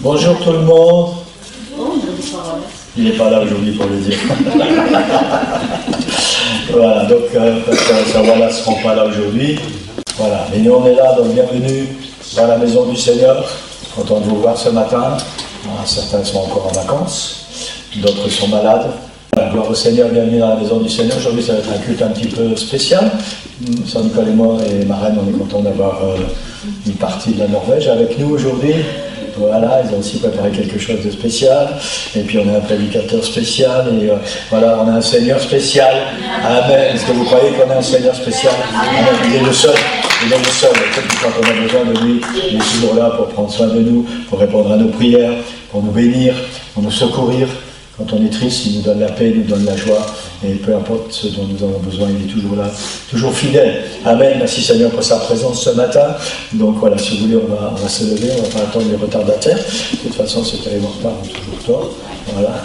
Bonjour tout le monde. Il n'est pas là aujourd'hui pour le dire. Voilà, donc Pasteur ne seront pas là aujourd'hui. Voilà, mais nous on est là, donc bienvenue dans la maison du Seigneur. Content de vous voir ce matin. Certains sont encore en vacances, d'autres sont malades. Gloire au Seigneur, bienvenue dans la maison du Seigneur. Aujourd'hui, ça va être un culte un petit peu spécial. Saint-Nicolas et moi et ma reine, on est content d'avoir une partie de la Norvège avec nous aujourd'hui. Voilà, ils ont aussi préparé quelque chose de spécial. Et puis on a un prédicateur spécial. Et voilà, on a un Seigneur spécial. Amen. Est-ce que vous croyez qu'on a un Seigneur spécial? Amen. Il est le seul. Il est le seul. Quand on a besoin de lui, il est toujours là pour prendre soin de nous, pour répondre à nos prières, pour nous bénir, pour nous secourir. Quand on est triste, il nous donne la paix, il nous donne la joie, et peu importe ce dont nous avons besoin, il est toujours là, toujours fidèle. Amen. Merci Seigneur pour sa présence ce matin. Donc voilà, si vous voulez, on va se lever, on ne va pas attendre les retardataires. De toute façon, ceux qui arrivent en retard ont toujours tort. Voilà.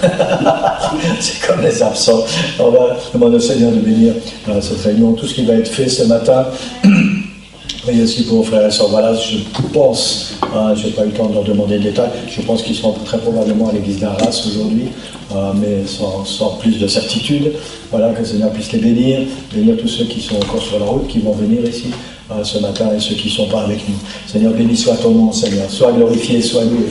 C'est comme les absents. On va demander au Seigneur de bénir cette réunion, tout ce qui va être fait ce matin. Priez aussi pour vos frères et sœurs. Voilà, je pense, je n'ai pas eu le temps de leur demander des détails, je pense qu'ils seront très probablement à l'église d'Arras aujourd'hui, mais sans plus de certitude. Voilà, que le Seigneur puisse les bénir tous ceux qui sont encore sur la route, qui vont venir ici ce matin, et ceux qui ne sont pas avec nous. Seigneur, béni soit ton nom, Seigneur. Sois glorifié, sois loué.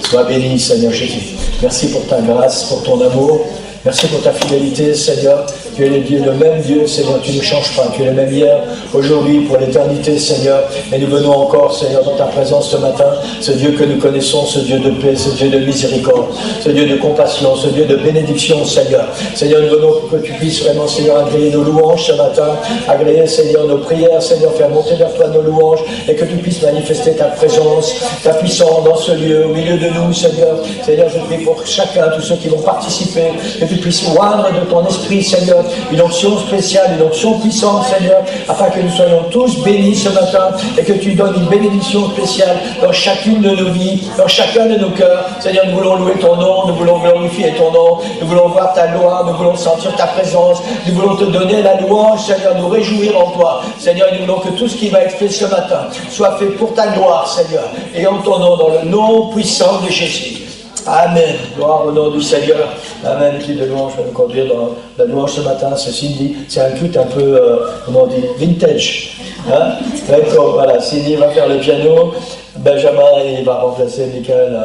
Sois béni, Seigneur Jésus. Merci pour ta grâce, pour ton amour. Merci pour ta fidélité, Seigneur. Tu es le même Dieu, Seigneur. Tu ne changes pas. Tu es le même hier, aujourd'hui, pour l'éternité, Seigneur. Et nous venons encore, Seigneur, dans ta présence ce matin. Ce Dieu que nous connaissons, ce Dieu de paix, ce Dieu de miséricorde, ce Dieu de compassion, ce Dieu de bénédiction, Seigneur. Seigneur, nous venons pour que tu puisses vraiment, Seigneur, agréer nos louanges ce matin. Agréer, Seigneur, nos prières, Seigneur, faire monter vers toi nos louanges. Et que tu puisses manifester ta présence, ta puissance dans ce lieu, au milieu de nous, Seigneur. Seigneur, je prie pour chacun, tous ceux qui vont participer, que tu puisses oindre de ton esprit, Seigneur, une onction spéciale, une onction puissante, Seigneur, afin que nous soyons tous bénis ce matin et que tu donnes une bénédiction spéciale dans chacune de nos vies, dans chacun de nos cœurs. Seigneur, nous voulons louer ton nom, nous voulons glorifier ton nom, nous voulons voir ta gloire, nous voulons sentir ta présence, nous voulons te donner la louange, Seigneur, nous réjouir en toi. Seigneur, nous voulons que tout ce qui va être fait ce matin soit fait pour ta gloire, Seigneur, et en ton nom, dans le nom puissant de Jésus. Amen. Gloire au nom du Seigneur. Amen. L'équipe de louange va nous conduire dans la louange ce matin. C'est Cindy. C'est un culte un peu, comment on dit, vintage. Hein? D'accord, voilà. Cindy va faire le piano. Benjamin, il va remplacer Michael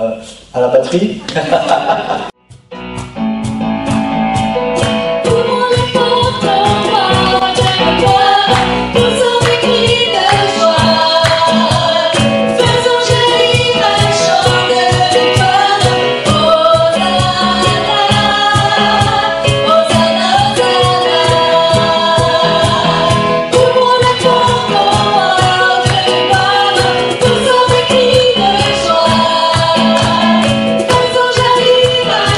à la batterie. Faisons jaillir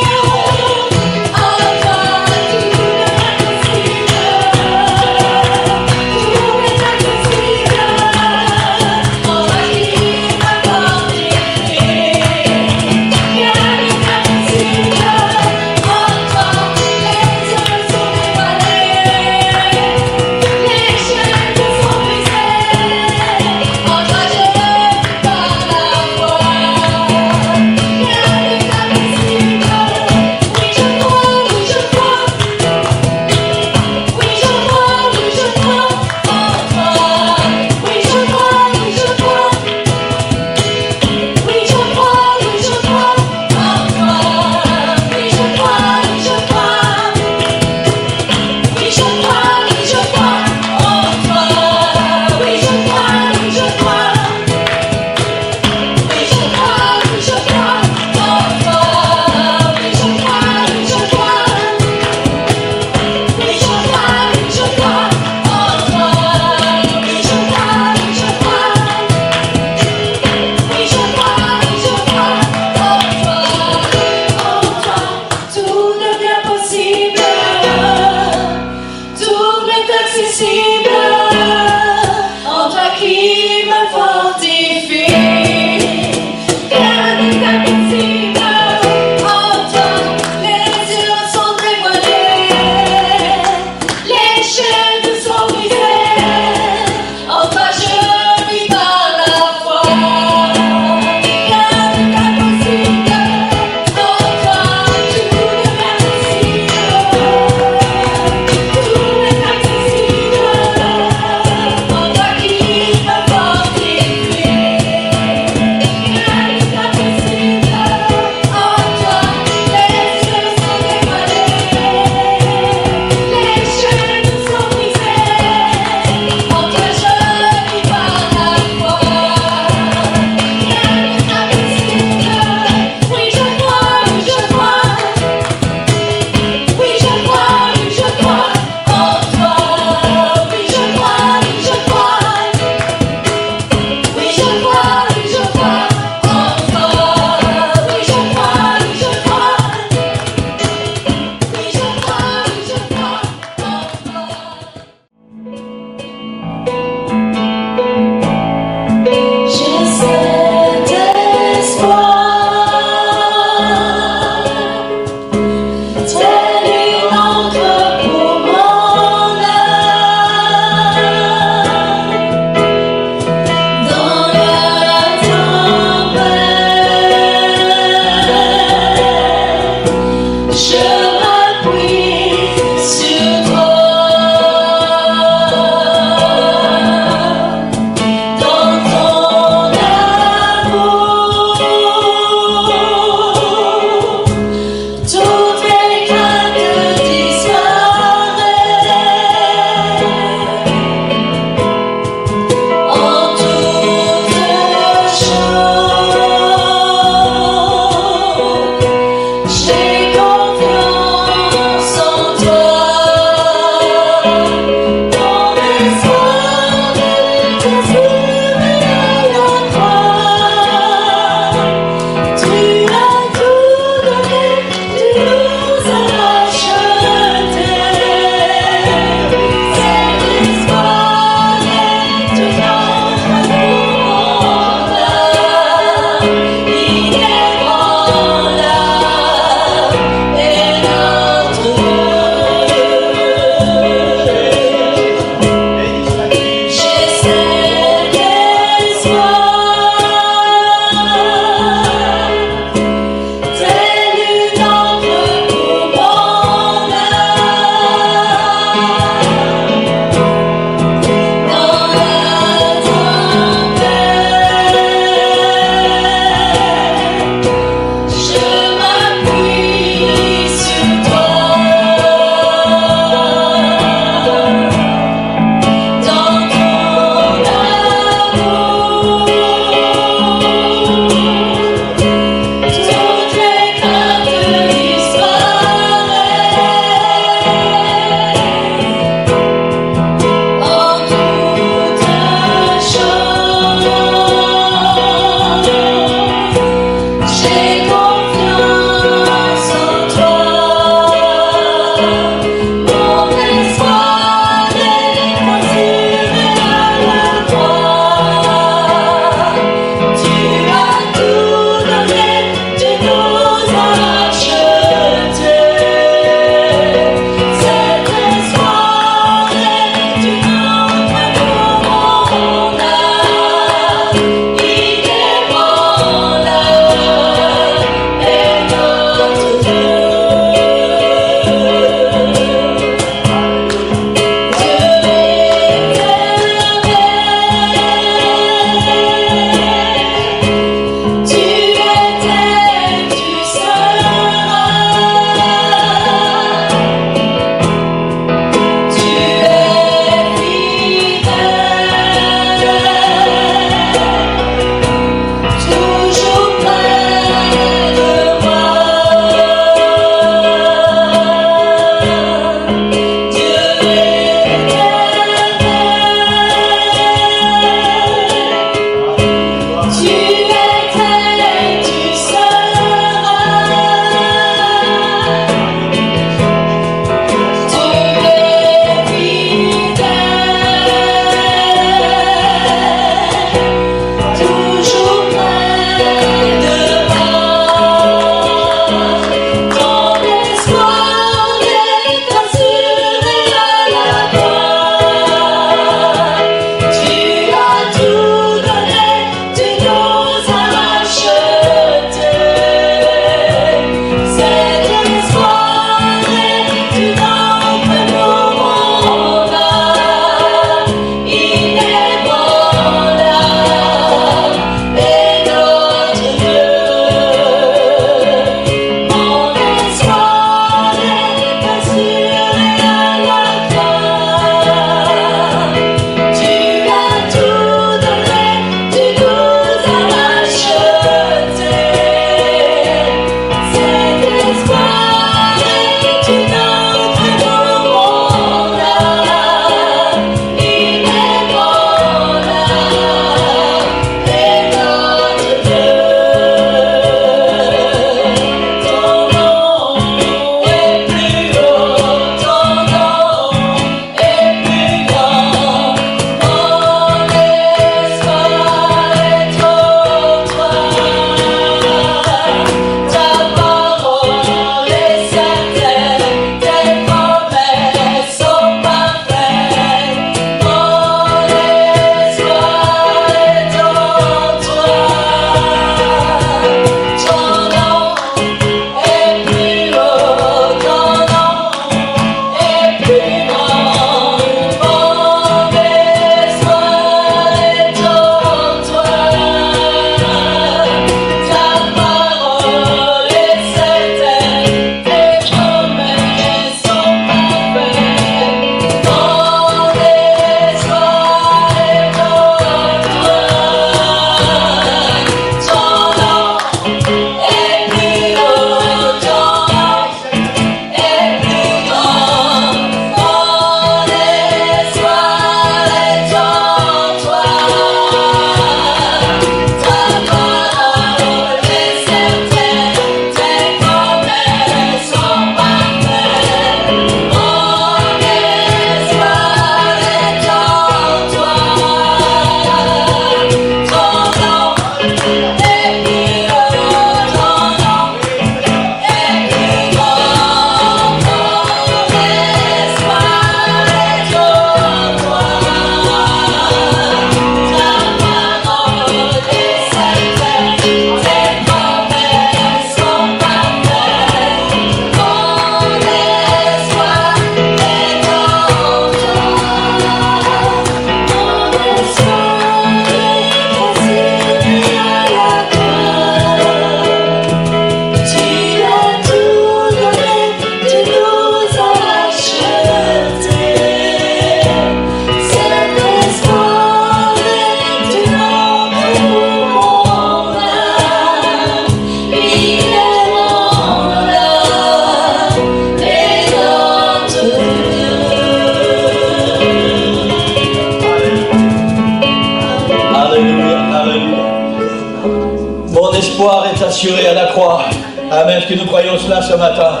assuré à la croix. Amen, que nous croyons cela ce matin.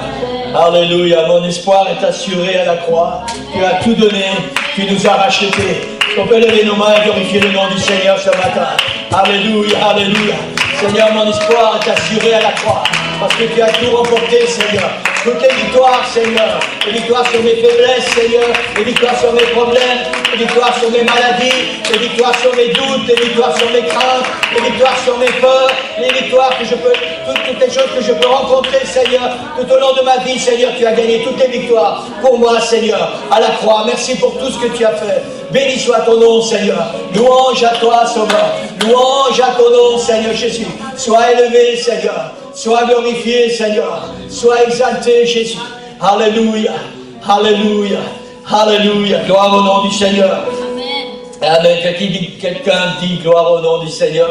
Alléluia, mon espoir est assuré à la croix. Tu as tout donné, tu nous as rachetés. On peut lever nos mains et glorifier le nom du Seigneur ce matin. Alléluia, alléluia. Seigneur, mon espoir est assuré à la croix. Parce que tu as tout remporté, Seigneur. Toutes les victoires, Seigneur. Les victoires sur mes faiblesses, Seigneur. Les victoires sur mes problèmes. Les victoires sur mes maladies. Les victoires sur mes doutes. Les victoires sur mes craintes. Les victoires sur mes peurs. Les victoires que je peux... Toutes les choses que je peux rencontrer, Seigneur. Tout au long de ma vie, Seigneur, tu as gagné toutes les victoires. Pour moi, Seigneur, à la croix. Merci pour tout ce que tu as fait. Béni soit ton nom, Seigneur. Louange à toi, Sauveur. Louange à ton nom, Seigneur Jésus. Sois élevé, Seigneur. Sois glorifié, Seigneur. Sois exalté, Jésus. Alléluia. Alléluia. Alléluia. Gloire au nom du Seigneur. Amen. Quelqu'un dit gloire au nom du Seigneur.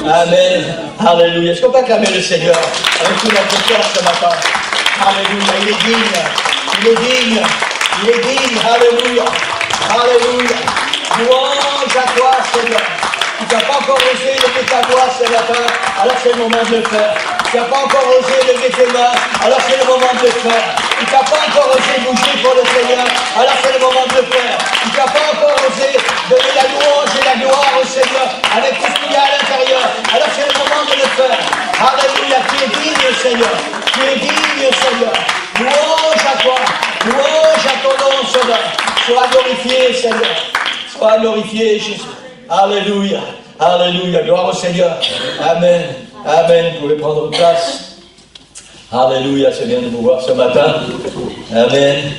Amen. Alléluia. Est-ce qu'on peut acclamer le Seigneur avec tout notre cœur ce matin? Alléluia. Il est digne. Il est digne. Il est digne. Alléluia. Alléluia. Louange à toi, Seigneur. Tu n'as pas encore osé lever ta voix ce matin, alors c'est le moment de le faire. Tu n'as pas encore osé lever tes mains, alors c'est le moment de le faire. Tu n'as pas encore osé bouger pour le Seigneur, alors c'est le moment de le faire. Tu n'as pas encore osé donner la louange et la gloire au Seigneur avec tout ce qu'il y a à l'intérieur, alors c'est le moment de le faire. Alléluia, tu es digne, Seigneur. Tu es digne, Seigneur. Louange à toi. Louange à ton nom, Sauveur. Sois glorifié, Seigneur. Sois glorifié, Jésus. Alléluia. Alléluia. Gloire au Seigneur. Amen. Amen. Vous pouvez prendre place. Alléluia. C'est bien de vous voir ce matin. Amen.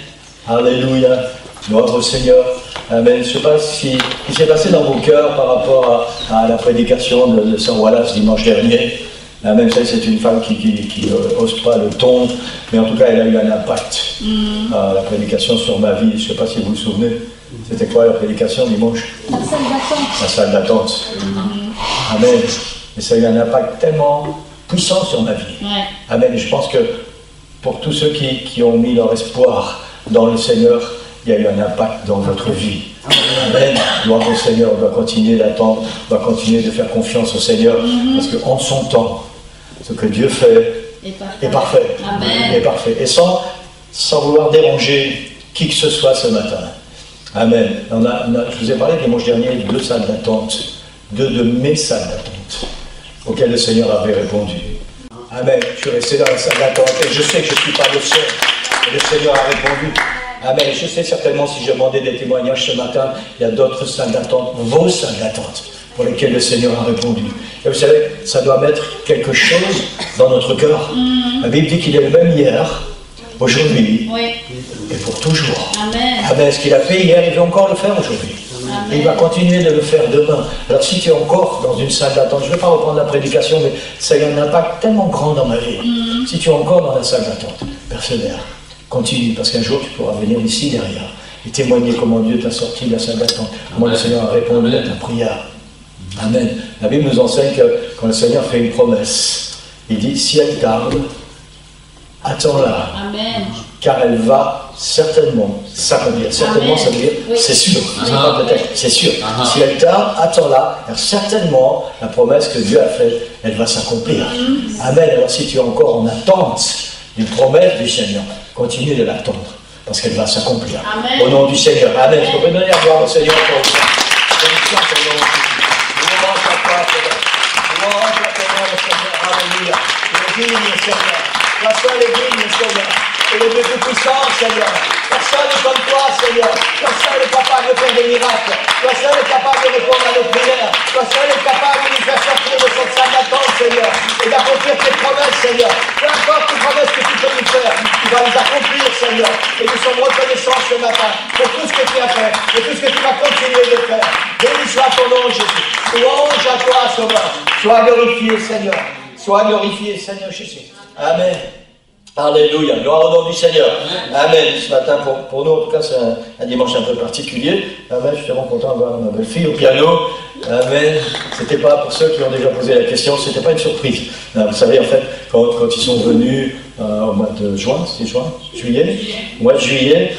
Alléluia. Gloire au Seigneur. Amen. Je ne sais pas ce qui s'est passé dans vos cœurs par rapport à la prédication de Sœur Wallace dimanche dernier. Amen. Vous savez, c'est une femme qui n'ose pas le ton, mais en tout cas, elle a eu un impact. La prédication sur ma vie. Je ne sais pas si vous vous souvenez. C'était quoi la prédication dimanche? La salle d'attente. La salle d'attente. Amen. Et ça a eu un impact tellement puissant sur ma vie. Ouais. Amen. Et je pense que pour tous ceux qui ont mis leur espoir dans le Seigneur, il y a eu un impact dans votre vie. Amen. Gloire au Seigneur. On doit continuer d'attendre. On doit continuer de faire confiance au Seigneur. Parce qu'en son temps, ce que Dieu fait est parfait. Amen. Est parfait. Et sans vouloir déranger qui que ce soit ce matin. Amen. Je vous ai parlé dimanche dernier de 2 salles d'attente, 2 de mes salles d'attente, auxquelles le Seigneur avait répondu. Amen. Je suis resté dans la salle d'attente et je sais que je ne suis pas le seul. Et le Seigneur a répondu. Amen. Je sais certainement, si je demandais des témoignages ce matin, il y a d'autres salles d'attente, vos salles d'attente, pour lesquelles le Seigneur a répondu. Et vous savez, ça doit mettre quelque chose dans notre cœur. La Bible dit qu'il est le même hier, aujourd'hui, et pour toujours. Amen. Amen. Ce qu'il a fait hier, il va encore le faire aujourd'hui. Et il va continuer de le faire demain. Alors si tu es encore dans une salle d'attente, je ne vais pas reprendre la prédication, mais ça a eu un impact tellement grand dans ma vie. Si tu es encore dans la salle d'attente, persévère, continue, parce qu'un jour tu pourras venir ici derrière et témoigner comment Dieu t'a sorti de la salle d'attente, comment le Seigneur a répondu à ta prière. Amen. La Bible nous enseigne que quand le Seigneur fait une promesse, il dit, si elle tarde, attends-la. Amen. Car elle va certainement s'accomplir. Certainement, ça veut dire, c'est sûr. C'est sûr. Si elle tarde, attends-la. Car certainement, la promesse que Dieu a faite, elle va s'accomplir. Amen. Alors si tu es encore en attente d'une promesse du Seigneur, continue de l'attendre. Parce qu'elle va s'accomplir. Au nom du Seigneur. Amen. Je peux donner à gloire au Seigneur pour ça. Louange à toi, Seigneur. Louange à ton nom, Seigneur. Alléluia. Il est digne, Seigneur. La seule est digne, Seigneur. Et le Dieu tout-puissant, Seigneur. Personne n'est comme toi, Seigneur. Personne n'est capable de faire des miracles. Personne n'est capable de répondre à nos prières. Personne n'est capable de nous faire sortir de cette salle d'attente, Seigneur. Et d'accomplir tes promesses, Seigneur. Peu importe les promesses que tu peux nous faire, tu vas les accomplir, Seigneur. Et nous sommes reconnaissants ce matin pour tout ce que tu as fait et tout ce que tu vas continuer de faire. Béni soit ton nom, Jésus. Louange à toi, Sauveur. Sois glorifié, Seigneur. Sois glorifié, Seigneur Jésus. Amen. Alléluia, gloire au nom du Seigneur. Amen. Ce matin, pour nous, en tout cas, c'est un dimanche un peu particulier. Amen. Je suis tellement content d'avoir ma belle-fille au piano. Amen. C'était pas, pour ceux qui ont déjà posé la question, c'était pas une surprise. Vous savez, en fait, quand ils sont venus au mois de juin, c'était juillet, au mois de juillet,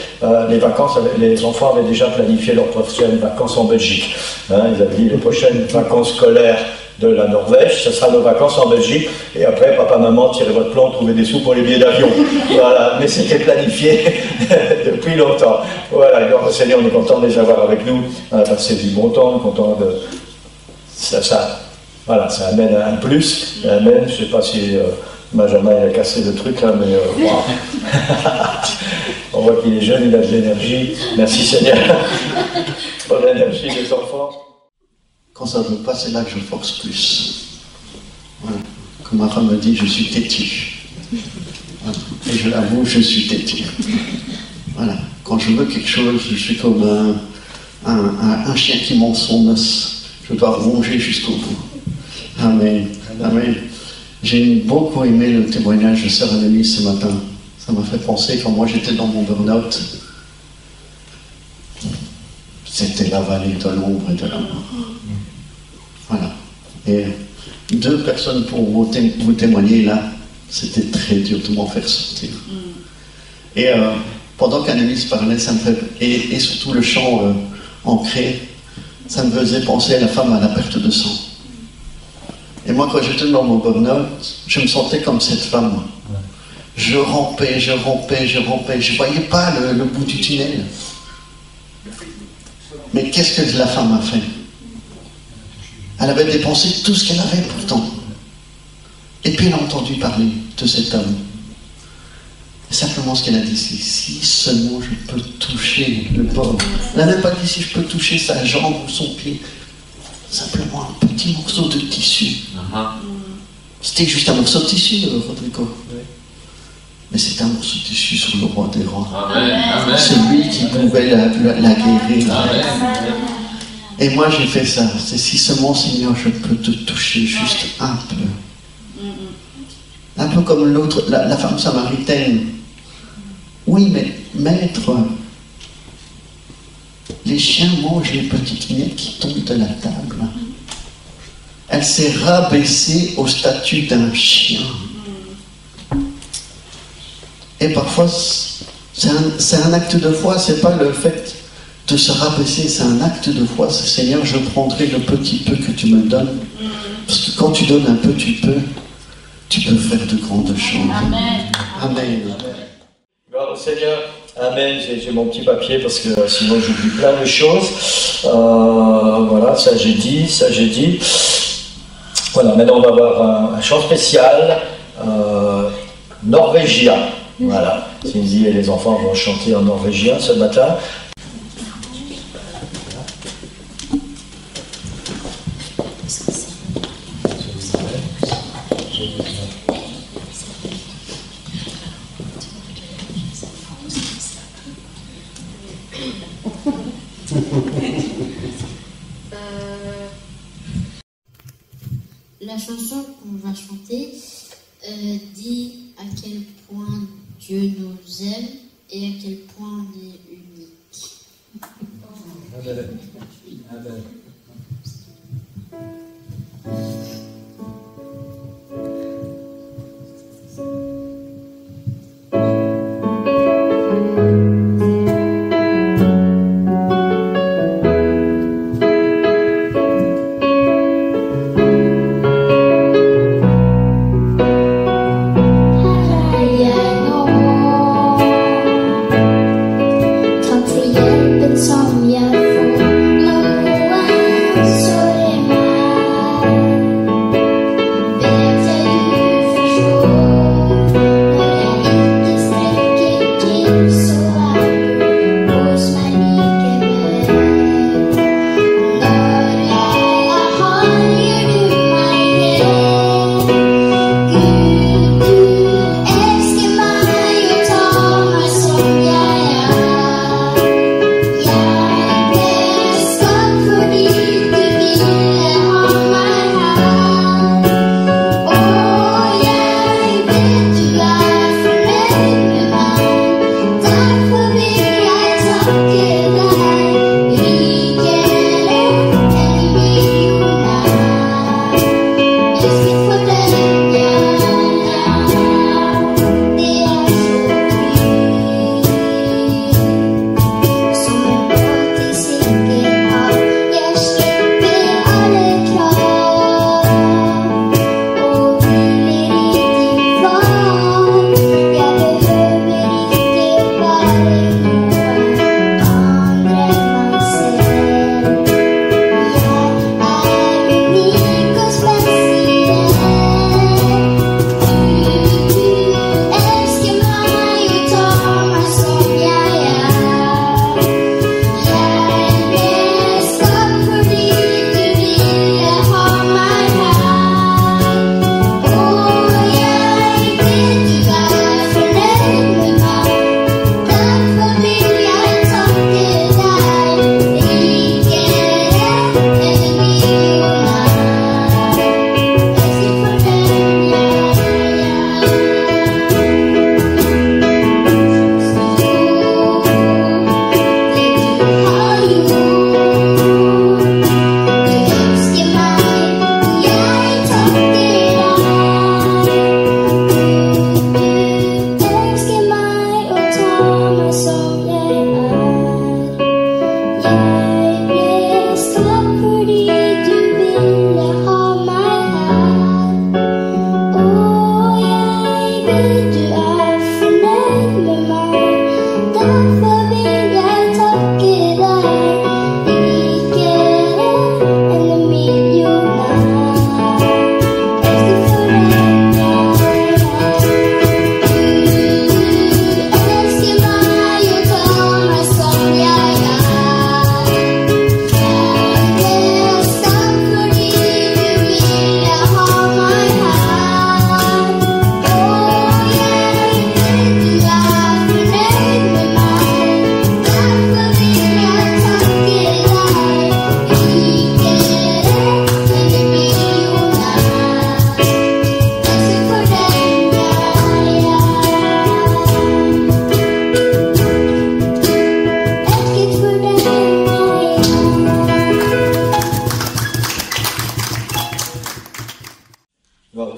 les vacances, les enfants avaient déjà planifié leurs prochaines vacances en Belgique. Ils avaient dit les prochaines vacances scolaires de la Norvège, ce sera nos vacances en Belgique, et après, papa, maman, tirez votre plan, trouvez des sous pour les billets d'avion. Voilà, mais c'était planifié depuis longtemps. Voilà, donc Seigneur, on est content de les avoir avec nous, on a passé du bon temps, content de... Voilà, ça amène un plus, je ne sais pas si Benjamin a cassé le truc là, mais wow. On voit qu'il est jeune, il a de l'énergie. Merci Seigneur pour l'énergie des enfants. Quand ça ne veut pas, c'est là que je force plus. Voilà. Comme ma femme me dit, je suis têtu. Voilà. Et je l'avoue, je suis têtu. Voilà. Quand je veux quelque chose, je suis comme un chien qui mange son os. Je dois ronger jusqu'au bout. Amen. Amen. J'ai beaucoup aimé le témoignage de Sœur Annelise ce matin. Ça m'a fait penser quand moi j'étais dans mon burn-out. C'était la vallée de l'ombre et de la mort. Voilà. Et 2 personnes pour vous témoigner là, c'était très dur de m'en faire sortir. Et pendant qu'Annelise parlait, ça me fait, et surtout le chant ancré, ça me faisait penser à la femme à la perte de sang. Et moi, quand j'étais dans mon burn-out, je me sentais comme cette femme. Je rampais, je ne voyais pas le bout du tunnel. Mais qu'est-ce que la femme a fait? Elle avait dépensé tout ce qu'elle avait pourtant. Et puis elle a entendu parler de cet homme. Et simplement ce qu'elle a dit, c'est si seulement je peux toucher le bord. Elle n'a même pas dit si je peux toucher sa jambe ou son pied. Simplement un petit morceau de tissu. C'était juste un morceau de tissu, Rodrigo. Mais c'était un morceau de tissu sur le roi des rois. Celui qui pouvait la guérir. Et moi j'ai fait ça. C'est si seulement, Seigneur, je peux te toucher juste un peu. Un peu comme l'autre, la femme samaritaine. Oui, mais maître, les chiens mangent les petites miettes qui tombent de la table. Elle s'est rabaissée au statut d'un chien. Et parfois, c'est un acte de foi, c'est pas le fait de se rabaisser, c'est un acte de foi. C'est Seigneur, je prendrai le petit peu que tu me donnes. Parce que quand tu donnes un peu, tu peux faire de grandes choses. Amen. Amen. Gloire au Seigneur. Amen. J'ai mon petit papier parce que sinon j'oublie plein de choses. Voilà, ça j'ai dit. Voilà, maintenant on va avoir un chant spécial norvégien. Voilà, Cindy et les enfants vont chanter en norvégien ce matin. La chanson qu'on va chanter dit à quel point Dieu nous aime et à quel point on est unique. Som jag får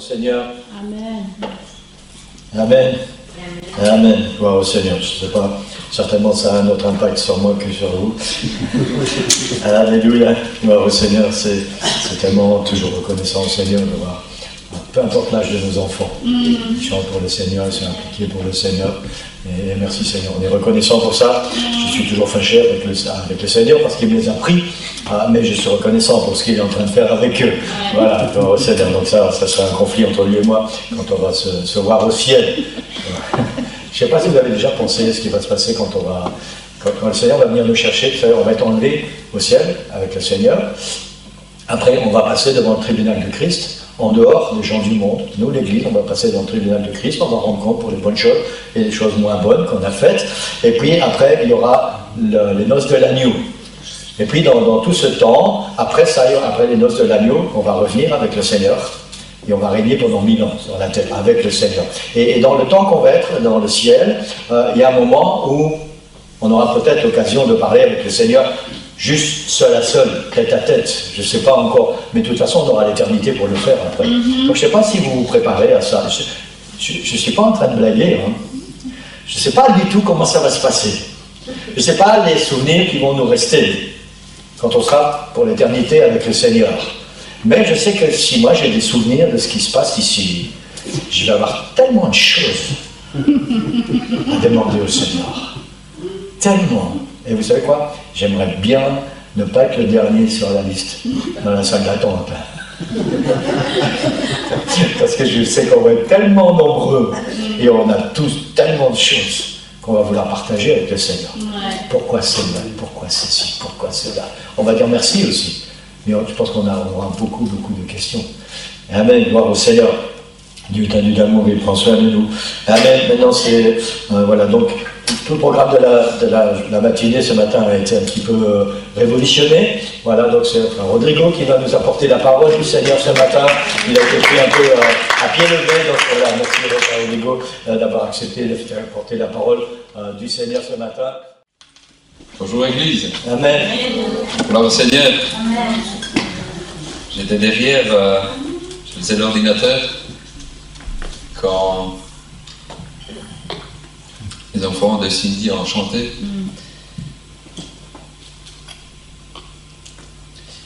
Seigneur. Amen. Amen. Amen. Gloire au Seigneur. Je ne sais pas, certainement ça a un autre impact sur moi que sur vous. Alléluia. Gloire au Seigneur. C'est tellement toujours reconnaissant au Seigneur de voir, peu importe l'âge de nos enfants, ils chantent pour le Seigneur, ils sont impliqués pour le Seigneur. Et merci Seigneur, on est reconnaissant pour ça. Je suis toujours fâché avec le Seigneur parce qu'il me les a pris, mais je suis reconnaissant pour ce qu'il est en train de faire avec eux. Voilà, gloire au Seigneur. Donc ça sera un conflit entre lui et moi quand on va se voir au ciel. Je ne sais pas si vous avez déjà pensé ce qui va se passer quand le Seigneur va venir nous chercher. Vous savez, on va être enlevé au ciel avec le Seigneur. Après, on va passer devant le tribunal de Christ. En dehors des gens du monde, nous l'Église, on va passer dans le tribunal de Christ, on va rendre compte pour les bonnes choses et les choses moins bonnes qu'on a faites. Et puis après, il y aura les noces de l'agneau. Et puis dans tout ce temps, après les noces de l'agneau, on va revenir avec le Seigneur et on va régner pendant 1000 ans sur la terre avec le Seigneur. Et dans le temps qu'on va être dans le ciel, il y a un moment où on aura peut-être l'occasion de parler avec le Seigneur juste seul à seul, tête à tête, je ne sais pas encore, mais de toute façon on aura l'éternité pour le faire après. Donc je ne sais pas si vous vous préparez à ça, je ne suis pas en train de blaguer, hein. Je ne sais pas du tout comment ça va se passer, je ne sais pas les souvenirs qui vont nous rester quand on sera pour l'éternité avec le Seigneur, mais je sais que si moi j'ai des souvenirs de ce qui se passe ici, je vais avoir tellement de choses à demander au Seigneur, tellement. Et vous savez quoi? J'aimerais bien ne pas être le dernier sur la liste, dans la salle d'attente. Parce que je sais qu'on va être tellement nombreux, et on a tous tellement de choses qu'on va vouloir partager avec le Seigneur. Pourquoi cela? Pourquoi ceci? Pourquoi cela? On va dire merci aussi. Mais je pense qu'on aura beaucoup de questions. Amen, gloire au Seigneur. Dieu est un Dieu d'amour, il prend soin de nous. Amen. Maintenant, c'est... voilà, donc... Tout le programme de la matinée ce matin a été un petit peu révolutionné. Voilà, donc c'est Rodrigo qui va nous apporter la parole du Seigneur ce matin. Il a été pris un peu à pied levé, donc voilà, merci Rodrigo d'avoir accepté de faire apporter la parole du Seigneur ce matin. Bonjour Église. Amen. Gloire au Seigneur. Amen. J'étais derrière, je faisais l'ordinateur quand les enfants de Cindy ont chanté.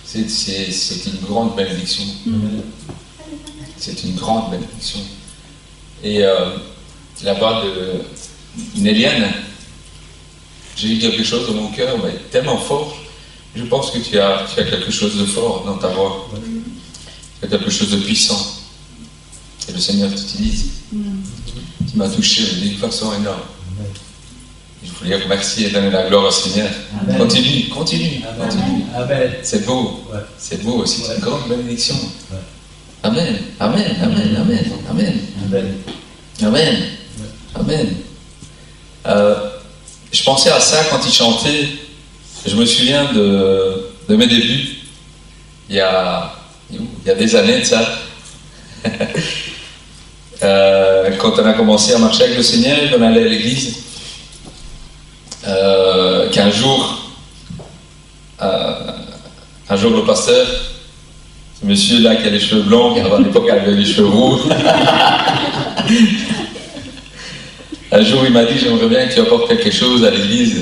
C'est une grande bénédiction. C'est une grande bénédiction. Et la part de Néliane, j'ai eu quelque chose dans mon cœur, mais tellement fort. Je pense que tu as quelque chose de fort dans ta voix. Tu as quelque chose de puissant. Et le Seigneur t'utilise. Tu m'as touché d'une façon énorme. Je voulais remercier et donner la gloire au Seigneur. Amen. Continue. Amen. C'est beau. Ouais. C'est beau, c'est une grande bénédiction. Ouais. Amen. Amen. Amen. Amen. Amen. Amen. Amen. Amen. Je pensais à ça quand il chantait. Je me souviens de mes débuts. Il y a des années de ça. Quand on a commencé à marcher avec le Seigneur, on allait à l'église. Qu'un jour, le pasteur, ce monsieur-là qui a les cheveux blancs, car à l'époque il avait les cheveux roux, un jour il m'a dit: j'aimerais bien que tu apportes quelque chose à l'église.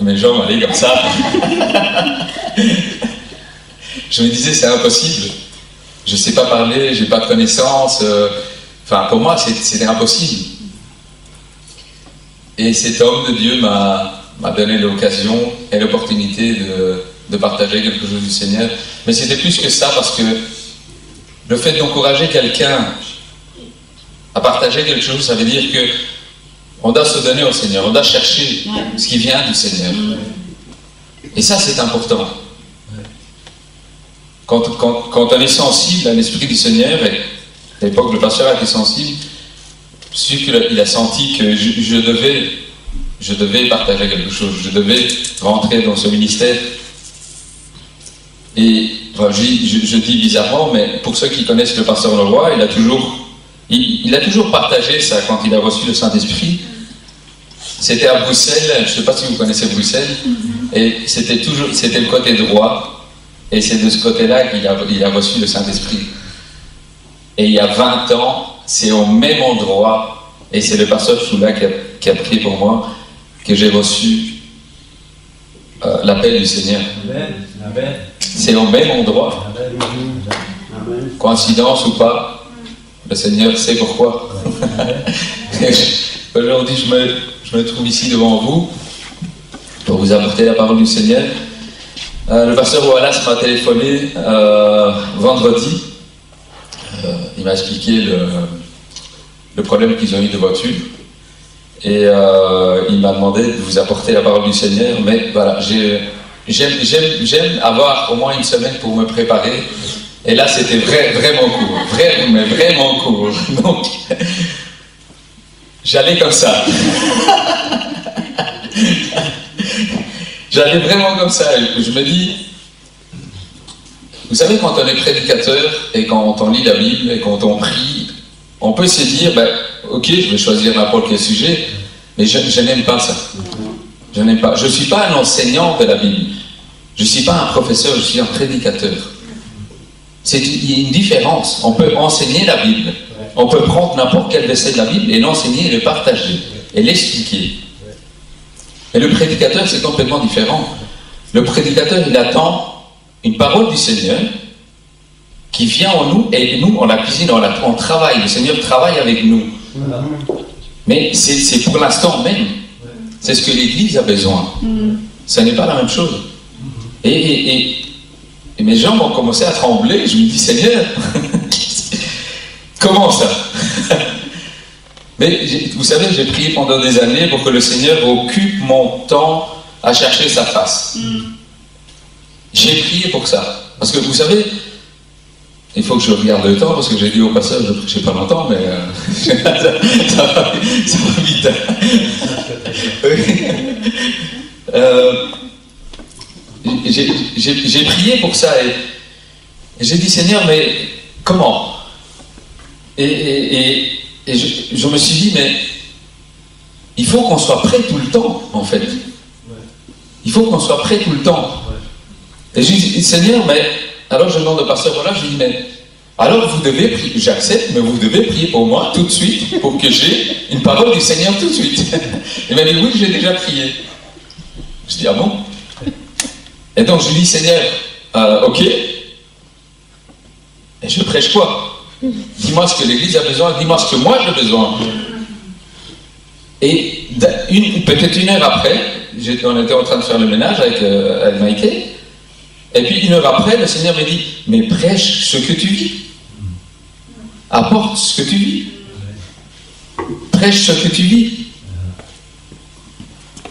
Mes jambes allaient comme ça. Je me disais: c'est impossible, je ne sais pas parler, je n'ai pas de connaissances, enfin pour moi c'était impossible. Et cet homme de Dieu m'a donné l'occasion et l'opportunité de partager quelque chose du Seigneur. Mais c'était plus que ça, parce que le fait d'encourager quelqu'un à partager quelque chose, ça veut dire qu'on doit se donner au Seigneur, on doit chercher ce qui vient du Seigneur. Et ça, c'est important. Quand on est sensible à l'Esprit du Seigneur, et à l'époque le pasteur était sensible, je suis sûr qu'il a senti que je devais partager quelque chose, je devais rentrer dans ce ministère. Et enfin, je dis bizarrement, mais pour ceux qui connaissent le pasteur Leroy, il a toujours partagé ça quand il a reçu le Saint-Esprit. C'était à Bruxelles, je ne sais pas si vous connaissez Bruxelles, et c'était le côté droit. Et c'est de ce côté-là qu'il a reçu le Saint-Esprit. Et il y a 20 ans, c'est au même endroit, et c'est le pasteur Choula qui a prié pour moi, que j'ai reçu l'appel du Seigneur. C'est au même endroit. Coïncidence ou pas, le Seigneur sait pourquoi. Aujourd'hui, je me trouve ici devant vous pour vous apporter la parole du Seigneur. Le pasteur Wallace m'a téléphoné vendredi. Il m'a expliqué le problème qu'ils ont eu de voiture. Et il m'a demandé de vous apporter la parole du Seigneur. Mais voilà, j'aime avoir au moins une semaine pour me préparer. Et là, c'était vraiment court. Vraiment court. Donc, j'allais comme ça. J'allais vraiment comme ça. Je me dis, vous savez, quand on est prédicateur et quand on lit la Bible et quand on prie, on peut se dire, ben, ok, je vais choisir n'importe quel sujet, mais je n'aime pas ça. Je n'aime pas. Je ne suis pas un enseignant de la Bible. Je ne suis pas un professeur, je suis un prédicateur. Il y a une différence. On peut enseigner la Bible. On peut prendre n'importe quel verset de la Bible et l'enseigner et le partager et l'expliquer. Mais le prédicateur, c'est complètement différent. Le prédicateur, il attend une parole du Seigneur qui vient en nous et nous, on la cuisine, on travaille. Le Seigneur travaille avec nous. Mais c'est pour l'instant même. C'est ce que l'Église a besoin. Ce n'est pas la même chose. Et mes jambes ont commencé à trembler. Je me dis, Seigneur, comment ça? Mais vous savez, j'ai prié pendant des années pour que le Seigneur occupe mon temps à chercher sa face. J'ai prié pour ça. Parce que vous savez, il faut que je regarde le temps, parce que j'ai dit au pasteur, je ne prêchais pas longtemps, mais ça va vite. J'ai prié pour ça et j'ai dit, Seigneur, mais comment? Et je me suis dit, mais il faut qu'on soit prêt tout le temps, en fait. Il faut qu'on soit prêt tout le temps. Et j'ai dit, Seigneur, mais... Alors je demande au pasteur, voilà, je lui dis, mais... Alors vous devez prier, j'accepte, mais vous devez prier pour moi tout de suite, pour que j'ai une parole du Seigneur tout de suite. Il m'a dit, oui, j'ai déjà prié. Je dis, ah bon? Et donc je lui dis, Seigneur, ok. Et je prêche quoi? Dis-moi ce que l'Église a besoin, dis-moi ce que moi j'ai besoin. Et peut-être une heure après, on était en train de faire le ménage avec Maïké, et puis une heure après, le Seigneur me dit, mais prêche ce que tu vis. Apporte ce que tu vis. Prêche ce que tu vis.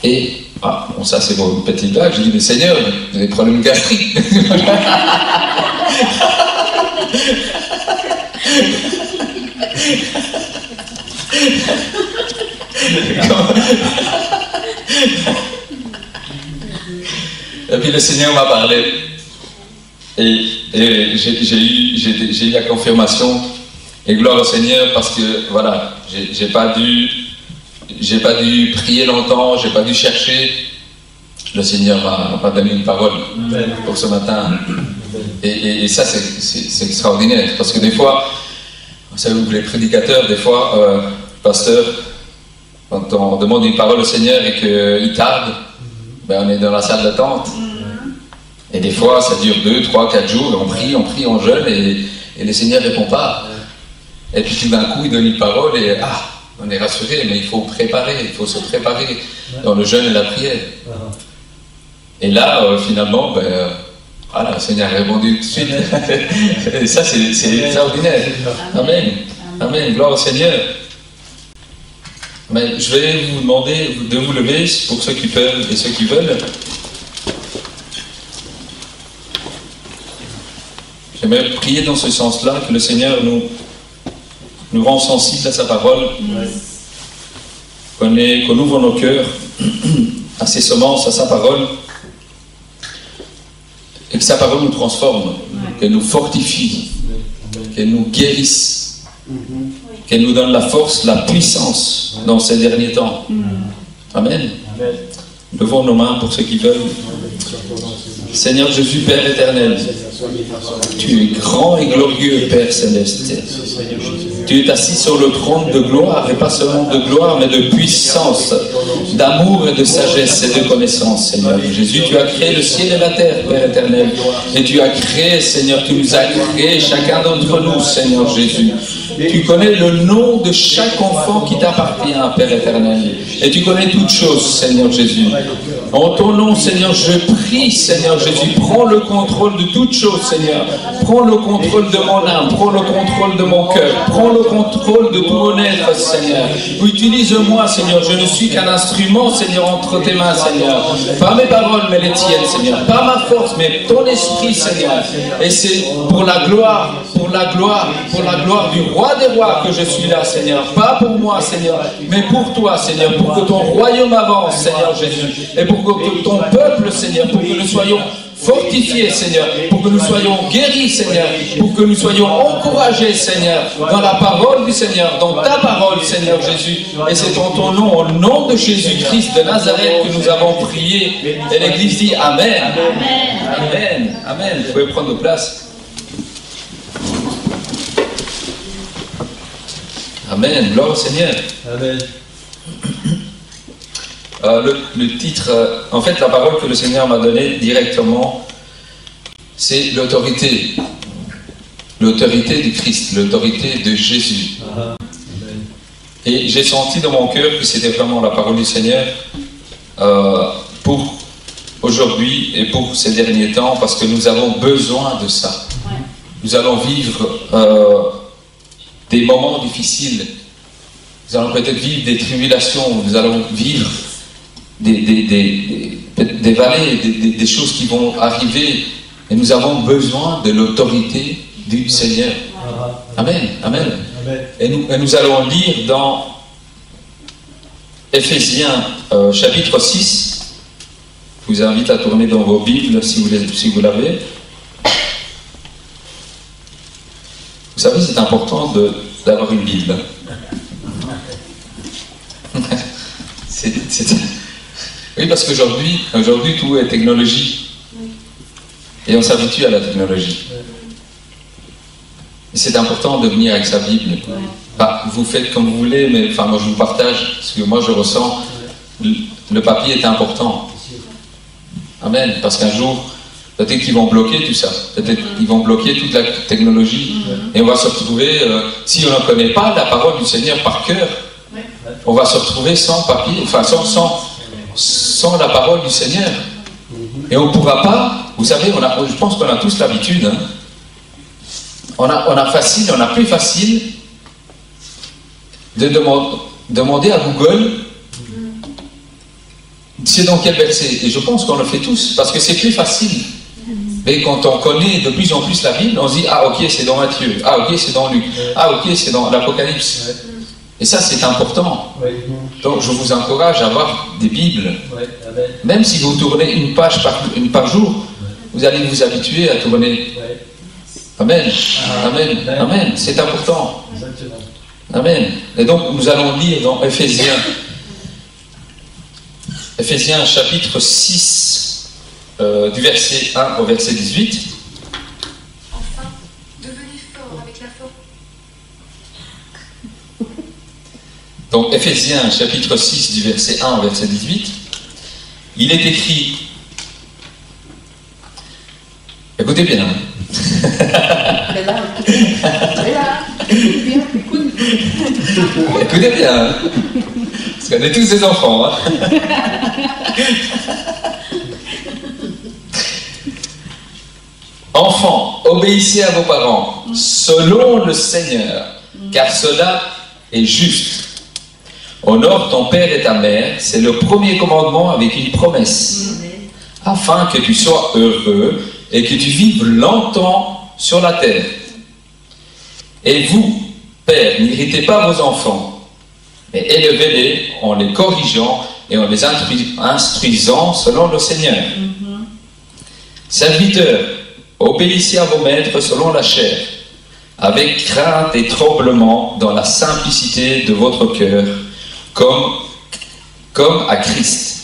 Et, bon, ça c'est mon petit blague, je dis, mais Seigneur, vous avez des problèmes gastriques. Et puis le Seigneur m'a parlé et j'ai eu la confirmation et gloire au Seigneur parce que voilà, j'ai pas dû prier longtemps, j'ai pas dû chercher. Le Seigneur m'a donné une parole pour ce matin et ça c'est extraordinaire parce que des fois, vous savez, les prédicateurs, des fois, pasteur, quand on demande une parole au Seigneur et qu'il tarde, ben on est dans la salle d'attente. Et des fois, ça dure 2, 3, 4 jours, et on prie, on jeûne, et le Seigneur ne répond pas. Et puis tout d'un coup, il donne une parole, et on est rassuré, mais il faut se préparer dans le jeûne et la prière. Et là, finalement, voilà, le Seigneur a répondu tout de suite. Et ça, c'est extraordinaire. Amen. Amen. Gloire au Seigneur. Mais je vais vous demander de vous lever pour ceux qui peuvent et ceux qui veulent. J'aimerais prier dans ce sens-là, que le Seigneur nous rend sensibles à sa parole, qu'on ouvre nos cœurs à ses semences, à sa parole, et que sa parole nous transforme, qu'elle nous fortifie, qu'elle nous guérisse, qu'elle nous donne la force, la puissance dans ces derniers temps. Amen. Levons nos mains pour ceux qui veulent. Seigneur Jésus, Père éternel, tu es grand et glorieux, Père céleste. Tu es assis sur le trône de gloire, et pas seulement de gloire, mais de puissance, d'amour et de sagesse et de connaissance, Seigneur. Jésus, tu as créé le ciel et la terre, Père éternel. Et tu as créé, Seigneur, tu nous as créé, chacun d'entre nous, Seigneur Jésus. Tu connais le nom de chaque enfant qui t'appartient, Père éternel. Et tu connais toutes choses, Seigneur Jésus. En ton nom, Seigneur, je prie, Seigneur Jésus, prends le contrôle de toutes choses, Seigneur. Prends le contrôle de mon âme, prends le contrôle de mon cœur, prends le contrôle de tout mon être, Seigneur. Utilise-moi, Seigneur, je ne suis qu'un instrument, Seigneur, entre tes mains, Seigneur. Pas mes paroles, mais les tiennes, Seigneur. Pas ma force, mais ton esprit, Seigneur. Et c'est pour la gloire, pour la gloire, pour la gloire du roi des rois que je suis là, Seigneur. Pas pour moi, Seigneur, mais pour toi, Seigneur, pour que ton royaume avance, Seigneur Jésus, et pour que ton peuple, Seigneur, pour que nous soyons fortifiés, Seigneur, pour que nous soyons guéris, Seigneur, pour que nous soyons encouragés, Seigneur, dans la parole du Seigneur, dans ta parole, Seigneur Jésus. Et c'est en ton nom, au nom de Jésus-Christ de Nazareth, que nous avons prié. Et l'Église dit Amen. Amen. Amen. Vous pouvez prendre place. Amen. Gloire au Seigneur. Amen. Le titre, en fait, la parole que le Seigneur m'a donnée directement, c'est l'autorité. L'autorité du Christ, l'autorité de Jésus. Et j'ai senti dans mon cœur que c'était vraiment la parole du Seigneur pour aujourd'hui et pour ces derniers temps, parce que nous avons besoin de ça. Nous allons vivre des moments difficiles. Nous allons peut-être vivre des tribulations, nous allons vivre des vallées, des choses qui vont arriver, et nous avons besoin de l'autorité du Seigneur. Amen, amen. Et nous allons lire dans Éphésiens chapitre 6. Je vous invite à tourner dans vos Bibles si vous l'avez. Vous savez, c'est important d'avoir une Bible. Oui, parce qu'aujourd'hui, tout est technologie. Et on s'habitue à la technologie. Et c'est important de venir avec sa Bible. Bah, vous faites comme vous voulez, mais enfin, moi je vous partage, parce que moi je ressens, le papier est important. Amen. Parce qu'un jour, peut-être qu'ils vont bloquer tout ça. Peut-être qu'ils vont bloquer toute la technologie. Et on va se retrouver, si on ne connaît pas la parole du Seigneur par cœur, on va se retrouver sans papier, enfin sans la parole du Seigneur. Et on ne pourra pas, vous savez, je pense qu'on a tous l'habitude, hein. On a facile, on a plus facile de demander à Google c'est dans quel verset. Et je pense qu'on le fait tous, parce que c'est plus facile. Mais quand on connaît de plus en plus la Bible, on se dit, ah ok, c'est dans Matthieu, ah ok, c'est dans Luc, ah ok, c'est dans l'Apocalypse. Et ça, c'est important. Donc, je vous encourage à avoir des Bibles. Même si vous tournez une page par jour, vous allez vous habituer à tourner. Amen. Amen. Amen. C'est important. Amen. Et donc, nous allons lire dans Éphésiens chapitre 6, du verset 1 au verset 18. Enfin, devenez forts avec la force. Donc, Éphésiens chapitre 6, du verset 1 au verset 18. Il est écrit, écoutez bien, écoutez bien, parce qu'on est tous des enfants. Hein. Enfants, obéissez à vos parents, selon le Seigneur, car cela est juste. Honore ton père et ta mère, c'est le premier commandement avec une promesse, afin que tu sois heureux et que tu vives longtemps sur la terre. Et vous, pères, n'irritez pas vos enfants, mais élevez-les en les corrigeant et en les instruisant selon le Seigneur. Serviteurs, obéissez à vos maîtres selon la chair, avec crainte et tremblement dans la simplicité de votre cœur, comme à Christ.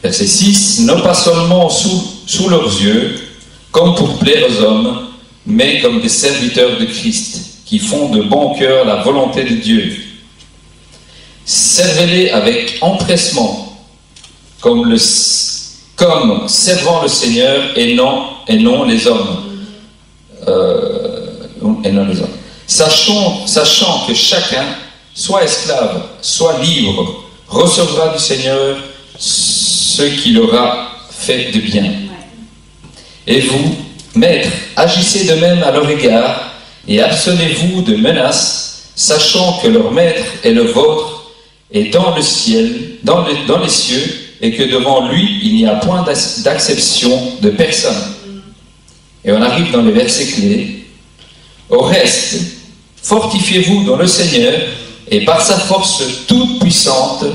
Verset 6, non pas seulement sous leurs yeux, comme pour plaire aux hommes, mais comme des serviteurs de Christ, qui font de bon cœur la volonté de Dieu. Servez-les avec empressement, comme servant le Seigneur et non les hommes. Sachant que chacun, soit esclave, soit libre, recevra du Seigneur ce qu'il aura fait de bien. Et vous, maîtres, agissez de même à leur égard et abstenez-vous de menaces, sachant que leur maître est le vôtre et dans le ciel, dans les cieux, et que devant lui, il n'y a point d'acception de personne. Et on arrive dans les versets clés. Au reste, fortifiez-vous dans le Seigneur, et par sa force toute puissante,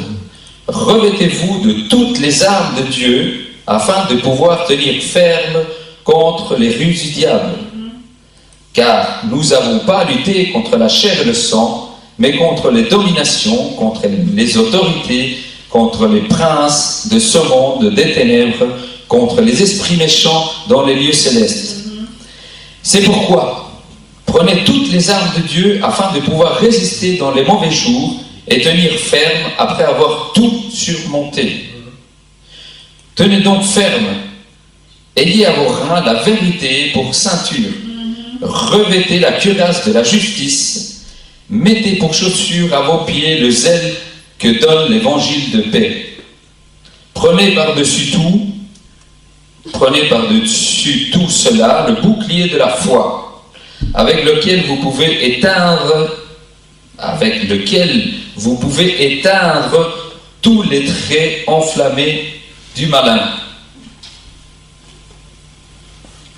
revêtez-vous de toutes les armes de Dieu, afin de pouvoir tenir ferme contre les ruses du diable. Car nous n'avons pas à lutter contre la chair et le sang, mais contre les dominations, contre les autorités, contre les princes de ce monde des ténèbres, contre les esprits méchants dans les lieux célestes. C'est pourquoi, prenez toutes les armes de Dieu afin de pouvoir résister dans les mauvais jours et tenir ferme après avoir tout surmonté. Tenez donc ferme, ayez à vos reins la vérité pour ceinture, revêtez la cuirasse de la justice, mettez pour chaussure à vos pieds le zèle que donne l'évangile de paix. Prenez par-dessus tout cela le bouclier de la foi, avec lequel vous pouvez éteindre tous les traits enflammés du malin.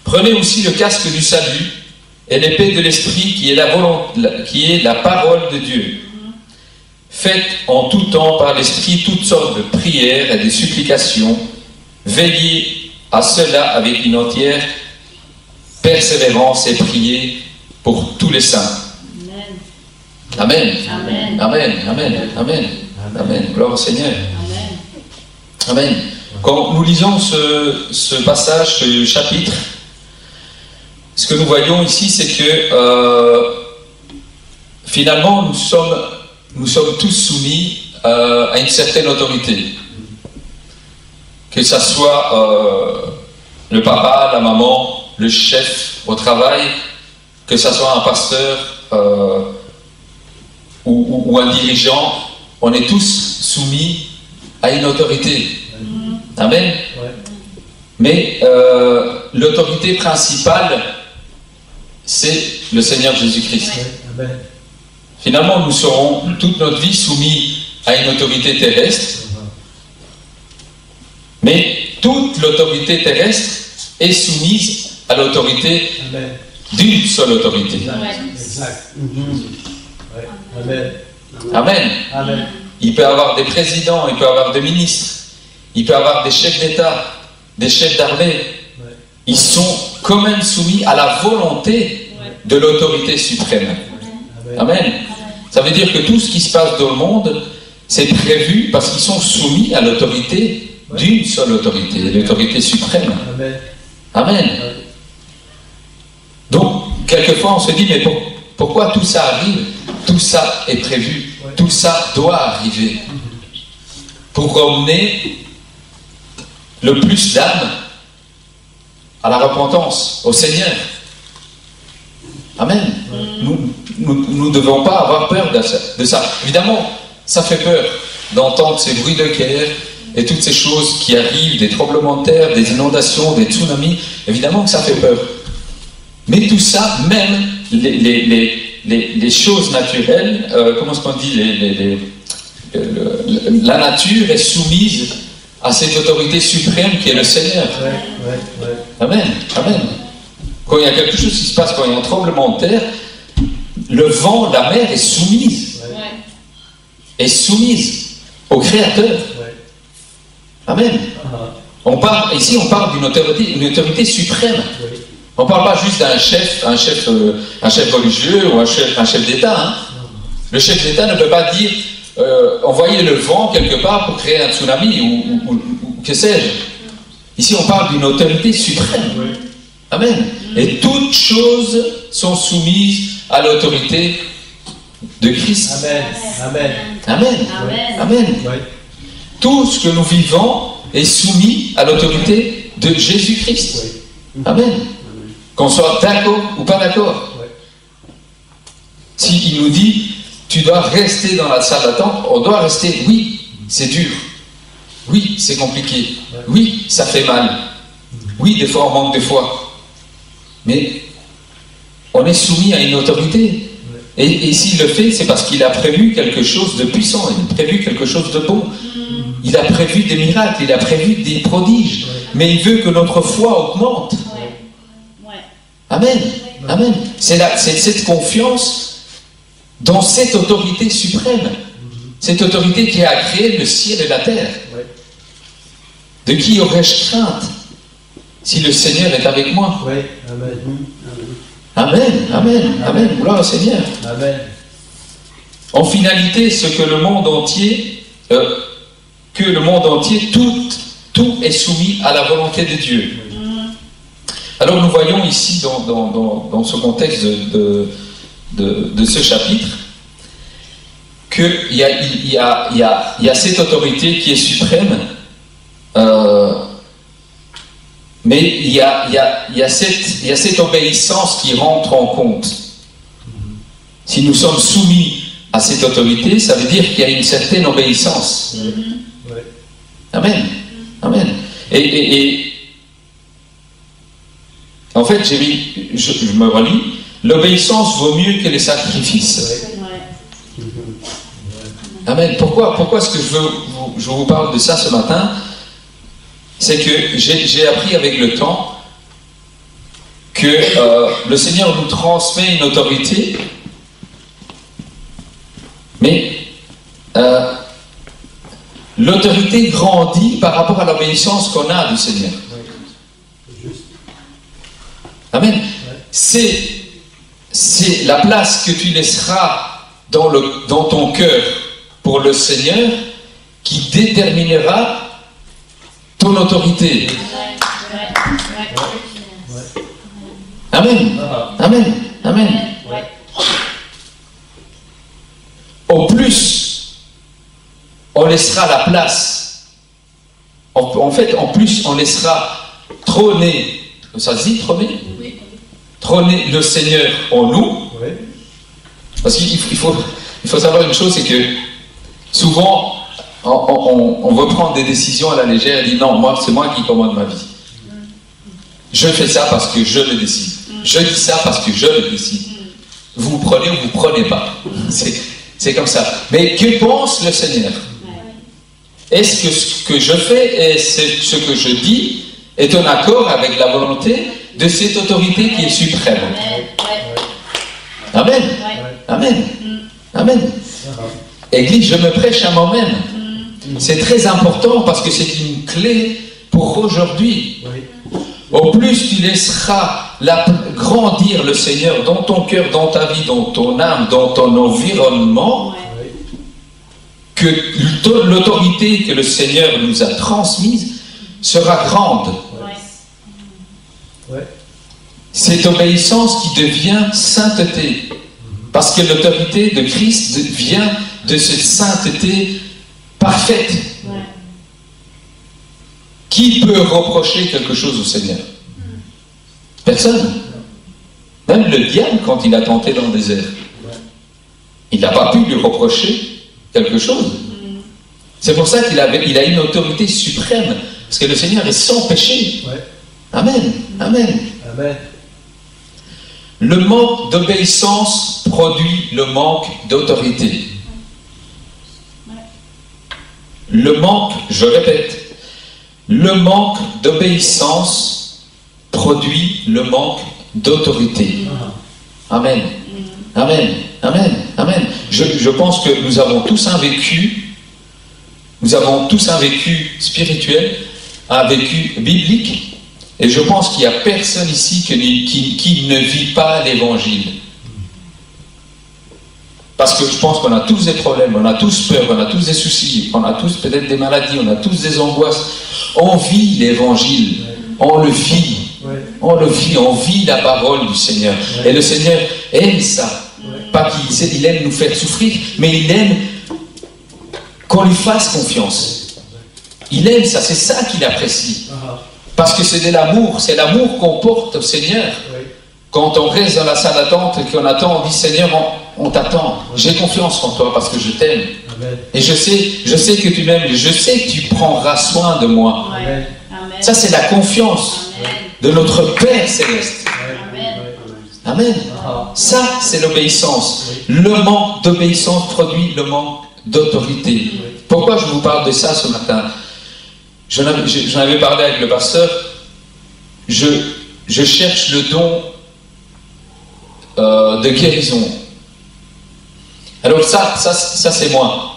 Prenez aussi le casque du salut et l'épée de l'esprit qui est la parole de Dieu. Faites en tout temps par l'esprit toutes sortes de prières et de supplications. Veillez à cela avec une entière persévérance et priez pour tous les saints. Amen. Amen. Amen. Amen. Amen. Amen. Gloire au Seigneur. Amen. Quand nous lisons ce passage, ce chapitre, ce que nous voyons ici, c'est que finalement, nous sommes tous soumis à une certaine autorité. Que ce soit le papa, la maman, le chef au travail, que ce soit un pasteur ou un dirigeant, on est tous soumis à une autorité. Amen. Ouais. Mais l'autorité principale, c'est le Seigneur Jésus-Christ. Ouais. Finalement, nous serons toute notre vie soumis à une autorité terrestre, mais toute l'autorité terrestre est soumise à l'autorité d'une seule autorité. Exact. Amen. Amen. Amen. Il peut y avoir des présidents, il peut y avoir des ministres, il peut y avoir des chefs d'État, des chefs d'armée. Ils sont quand même soumis à la volonté de l'autorité suprême. Amen. Ça veut dire que tout ce qui se passe dans le monde, c'est prévu parce qu'ils sont soumis à l'autorité d'une seule autorité, l'autorité suprême. Amen. Donc, quelquefois, on se dit, mais pourquoi tout ça arrive? Tout ça est prévu. Tout ça doit arriver. Pour emmener le plus d'âmes à la repentance, au Seigneur. Amen. Nous ne devons pas avoir peur de ça. Évidemment, ça fait peur d'entendre ces bruits de guerre et toutes ces choses qui arrivent, des tremblements de terre, des inondations, des tsunamis. Évidemment que ça fait peur. Mais tout ça, même les choses naturelles, comment est-ce qu'on dit, la nature est soumise à cette autorité suprême qui est le Seigneur. Amen. Amen. Quand il y a quelque chose qui se passe, quand il y a un tremblement de terre, le vent, la mer est soumise. Est soumise au Créateur. Amen. Ici, on parle d'une autorité suprême. On ne parle pas juste d'un chef religieux ou un chef d'État. Hein. Le chef d'État ne peut pas dire envoyer le vent quelque part pour créer un tsunami ou que sais-je. Ici, on parle d'une autorité suprême. Amen. Et toutes choses sont soumises à l'autorité de Christ. Amen. Amen. Amen. Amen. Ouais. Tout ce que nous vivons est soumis à l'autorité de Jésus-Christ. Amen. Qu'on soit d'accord ou pas d'accord. S'il nous dit, tu dois rester dans la salle d'attente, on doit rester. Oui, c'est dur. Oui, c'est compliqué. Oui, ça fait mal. Oui, des fois, on manque de foi. Mais on est soumis à une autorité. Et s'il le fait, c'est parce qu'il a prévu quelque chose de puissant, il a prévu quelque chose de bon. Il a prévu des miracles, il a prévu des prodiges. Mais il veut que notre foi augmente. Amen. Amen. C'est cette confiance dans cette autorité suprême. Cette autorité qui a créé le ciel et la terre. De qui aurais-je crainte si le Seigneur est avec moi? Amen. Amen, amen, amen. Gloire au Seigneur. Amen. En finalité, ce que le monde entier, tout est soumis à la volonté de Dieu. Alors nous voyons ici, dans ce contexte de ce chapitre, qu'il y a cette autorité qui est suprême, mais il y a cette obéissance qui rentre en compte. Si nous sommes soumis à cette autorité, ça veut dire qu'il y a une certaine obéissance. Amen. Amen. Et en fait, je me relis, l'obéissance vaut mieux que les sacrifices. Amen. Pourquoi est-ce que je vous parle de ça ce matin? C'est que j'ai appris avec le temps que le Seigneur nous transmet une autorité, mais l'autorité grandit par rapport à l'obéissance qu'on a du Seigneur. Amen. C'est la place que tu laisseras dans ton cœur pour le Seigneur qui déterminera ton autorité. Amen. Amen. Amen. Au plus, on laissera la place. En fait, en plus, on laissera trôner. Ça se dit trôner? Trôner le Seigneur en nous. Parce qu'il faut savoir une chose, c'est que souvent, on veut prendre des décisions à la légère et dit non, c'est moi qui commande ma vie. Je fais ça parce que je le décide. Je dis ça parce que je le décide. Vous prenez ou vous prenez pas. C'est comme ça. Mais que pense le Seigneur? Est-ce que ce que je fais et ce que je dis est en accord avec la volonté de cette autorité qui est suprême? Amen. Amen. Amen. Église, je me prêche à moi-même. C'est très important parce que c'est une clé pour aujourd'hui. Au plus tu laisseras grandir le Seigneur dans ton cœur, dans ta vie, dans ton âme, dans ton environnement, que l'autorité que le Seigneur nous a transmise sera grande. Cette obéissance qui devient sainteté. Parce que l'autorité de Christ vient de cette sainteté parfaite. Qui peut reprocher quelque chose au Seigneur? Personne. Même le diable, quand il a tenté dans le désert, il n'a pas pu lui reprocher quelque chose. C'est pour ça qu'il a une autorité suprême. Parce que le Seigneur est sans péché. Amen. Amen. Amen. Le manque d'obéissance produit le manque d'autorité. Le manque, je répète, le manque d'obéissance produit le manque d'autorité. Amen. Amen. Amen. Amen. Je pense que nous avons tous un vécu spirituel, un vécu biblique, et je pense qu'il n'y a personne ici qui ne vit pas l'évangile. Parce que je pense qu'on a tous des problèmes, on a tous peur, on a tous des soucis, on a tous peut-être des maladies, on a tous des angoisses. On vit l'évangile, on le vit, on vit la parole du Seigneur. Et le Seigneur aime ça. Pas qu'il aime nous faire souffrir, mais il aime qu'on lui fasse confiance. Il aime ça, c'est ça qu'il apprécie. Parce que c'est de l'amour, c'est l'amour qu'on porte au Seigneur. Quand on reste dans la salle d'attente et qu'on attend, on dit Seigneur, on t'attend. J'ai confiance en toi parce que je t'aime. Et je sais que tu m'aimes, je sais que tu prendras soin de moi. Amen. Ça, c'est la confiance de notre Père Céleste. Amen. Ça, c'est l'obéissance. Le manque d'obéissance produit le manque d'autorité. Pourquoi je vous parle de ça ce matin? J'en avais parlé avec le pasteur. Je cherche le don de guérison. Alors ça c'est moi.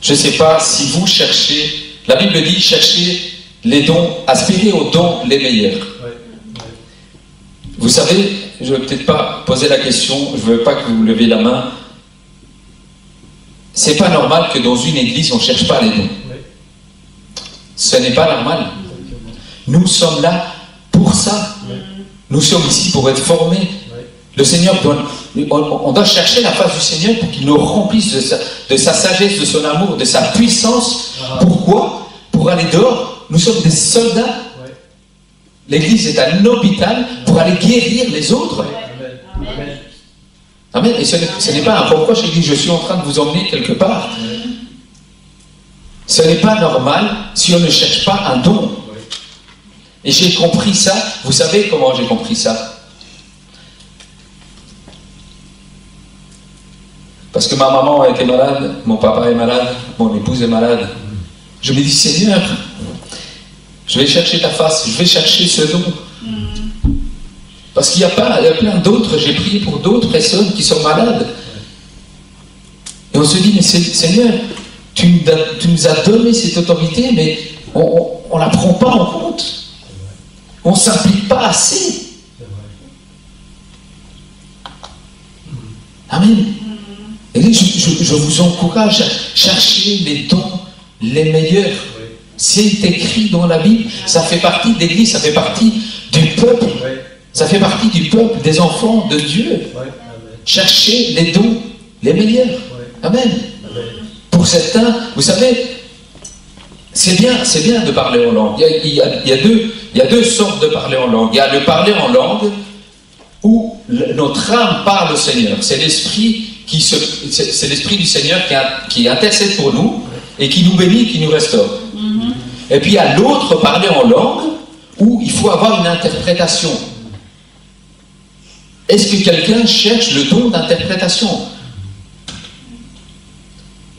Je ne sais pas si vous cherchez. La Bible dit cherchez les dons, aspirez aux dons les meilleurs. Vous savez, je ne vais peut-être pas poser la question, je ne veux pas que vous leviez la main. C'est pas normal que dans une église on ne cherche pas les dons. Ce n'est pas normal. Nous sommes là pour ça. Nous sommes ici pour être formés. Le Seigneur on doit chercher la face du Seigneur pour qu'il nous remplisse de sa sagesse, de son amour, de sa puissance. Pourquoi? Pour aller dehors. Nous sommes des soldats. L'église est un hôpital pour aller guérir les autres. Amen. Et ce n'est pas un reproche. Je suis en train de vous emmener quelque part. Ce n'est pas normal si on ne cherche pas un don. Et j'ai compris ça. Vous savez comment j'ai compris ça? Parce que ma maman était malade, mon papa est malade, mon épouse est malade. Je me dis, Seigneur, je vais chercher ta face, je vais chercher ce don. Parce qu'il y a plein d'autres, j'ai prié pour d'autres personnes qui sont malades. Et on se dit, mais Seigneur, tu nous as donné cette autorité, mais on ne la prend pas en compte. On ne s'implique pas assez. Amen. Et là, je vous encourage à chercher les dons les meilleurs. C'est écrit dans la Bible. Ça fait partie de l'Église, ça fait partie du peuple. Ça fait partie du peuple, des enfants de Dieu. Cherchez les dons les meilleurs. Amen. Pour certains, vous savez, c'est bien de parler en langue. Il y a deux sortes de parler en langue. Il y a le parler en langue où notre âme parle au Seigneur. C'est l'esprit du Seigneur qui intercède pour nous et qui nous bénit, qui nous restaure. Et puis il y a l'autre parler en langue où il faut avoir une interprétation. Est-ce que quelqu'un cherche le don d'interprétation?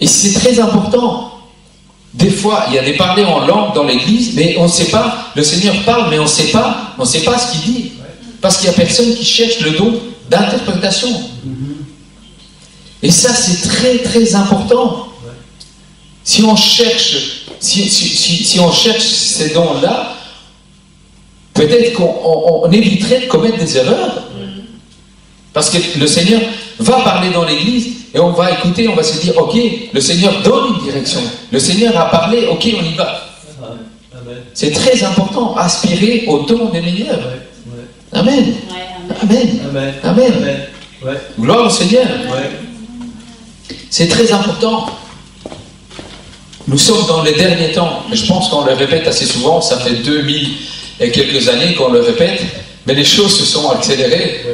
Et c'est très important. Des fois, il y a des parlers en langue dans l'église, mais on ne sait pas, le Seigneur parle, mais on ne sait pas ce qu'il dit. Parce qu'il n'y a personne qui cherche le don d'interprétation. Et ça, c'est très très important. Si on cherche, si on cherche ces dons-là, peut-être qu'on éviterait de commettre des erreurs. Parce que le Seigneur va parler dans l'église et on va écouter, on va se dire, ok, le Seigneur donne une direction. Le Seigneur a parlé, ok, on y va. C'est très important, aspirer au don des meilleurs. Amen. Amen. Amen. Gloire au Seigneur. C'est très important. Nous sommes dans les derniers temps. Je pense qu'on le répète assez souvent. Ça fait 2000 et quelques années qu'on le répète. Mais les choses se sont accélérées.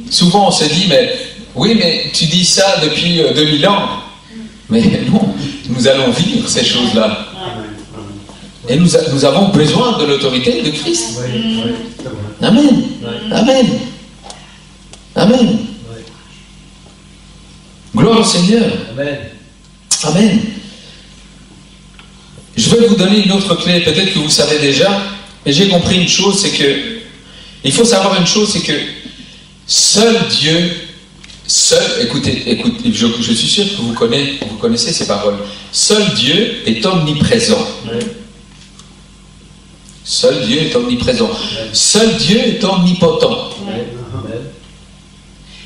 Souvent on se dit, mais oui, mais tu dis ça depuis 2000 ans. Mais non, nous allons vivre ces choses-là. Et nous avons besoin de l'autorité de Christ. Amen. Amen. Amen. Gloire au Seigneur. Amen. Amen. Je vais vous donner une autre clé, peut-être que vous savez déjà, mais j'ai compris une chose, c'est que, il faut savoir une chose, c'est que seul Dieu, écoutez, je suis sûr que vous connaissez ces paroles. Seul Dieu est omniprésent. Seul Dieu est omniprésent. Seul Dieu est omnipotent.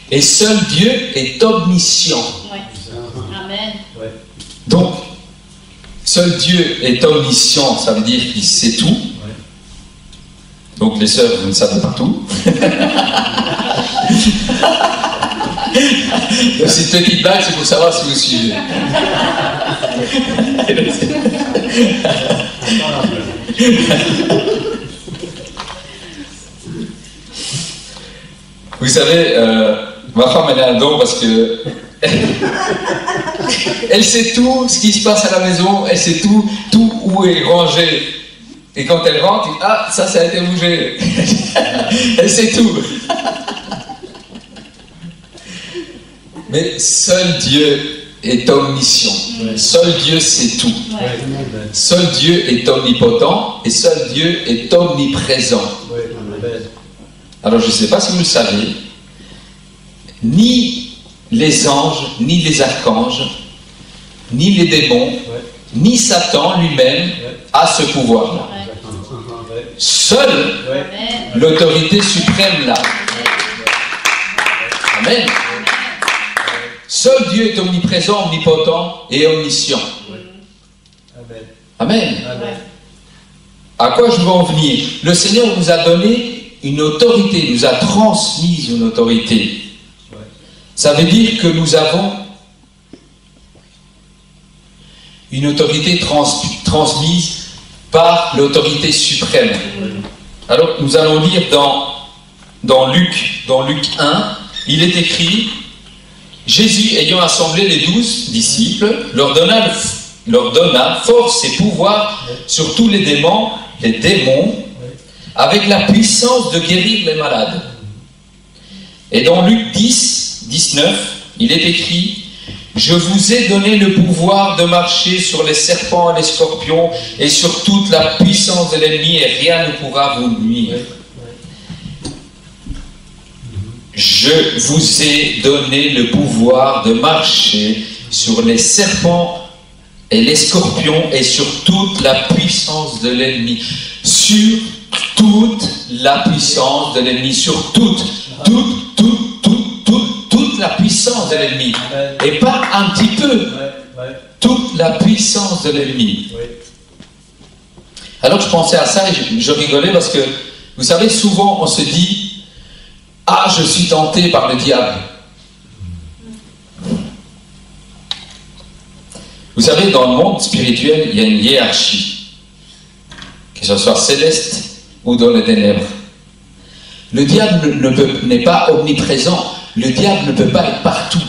Et seul Dieu est omniscient. Donc, seul Dieu est omniscient, ça veut dire qu'il sait tout. Donc les sœurs, vous ne savez pas tout. C'est une petite blague, c'est pour savoir si vous suivez. Vous savez, ma femme elle a un don parce que elle sait tout ce qui se passe à la maison, elle sait tout où est rangé. Et quand elle rentre, elle dit, ah, ça a été bougé. Elle sait tout. Mais seul Dieu est omniscient. Seul Dieu sait tout. Seul Dieu est omnipotent et seul Dieu est omniprésent. Alors je ne sais pas si vous le savez, ni les anges, ni les archanges, ni les démons, ni Satan lui-même a ce pouvoir-là. Seule l'autorité suprême là. Amen. Seul Dieu est omniprésent, omnipotent et omniscient. Amen. À quoi je veux en venir? Le Seigneur nous a donné une autorité, nous a transmis une autorité. Ça veut dire que nous avons une autorité transmise par l'autorité suprême. Alors nous allons lire dans Luc 1, il est écrit, Jésus ayant assemblé les 12 disciples, leur donna force et pouvoir sur tous les démons, avec la puissance de guérir les malades. Et dans Luc 10, 19, il est écrit, je vous ai donné le pouvoir de marcher sur les serpents et les scorpions et sur toute la puissance de l'ennemi et rien ne pourra vous nuire. Je vous ai donné le pouvoir de marcher sur les serpents et les scorpions et sur toute la puissance de l'ennemi. Sur toute la puissance de l'ennemi. Sur toute la puissance de l'ennemi. Et pas un petit peu. Toute la puissance de l'ennemi. Alors je pensais à ça et je rigolais parce que, vous savez, souvent on se dit, ah, je suis tenté par le diable. Vous savez, dans le monde spirituel, il y a une hiérarchie, que ce soit céleste ou dans les ténèbres. Le diable n'est pas omniprésent. Le diable ne peut pas être partout.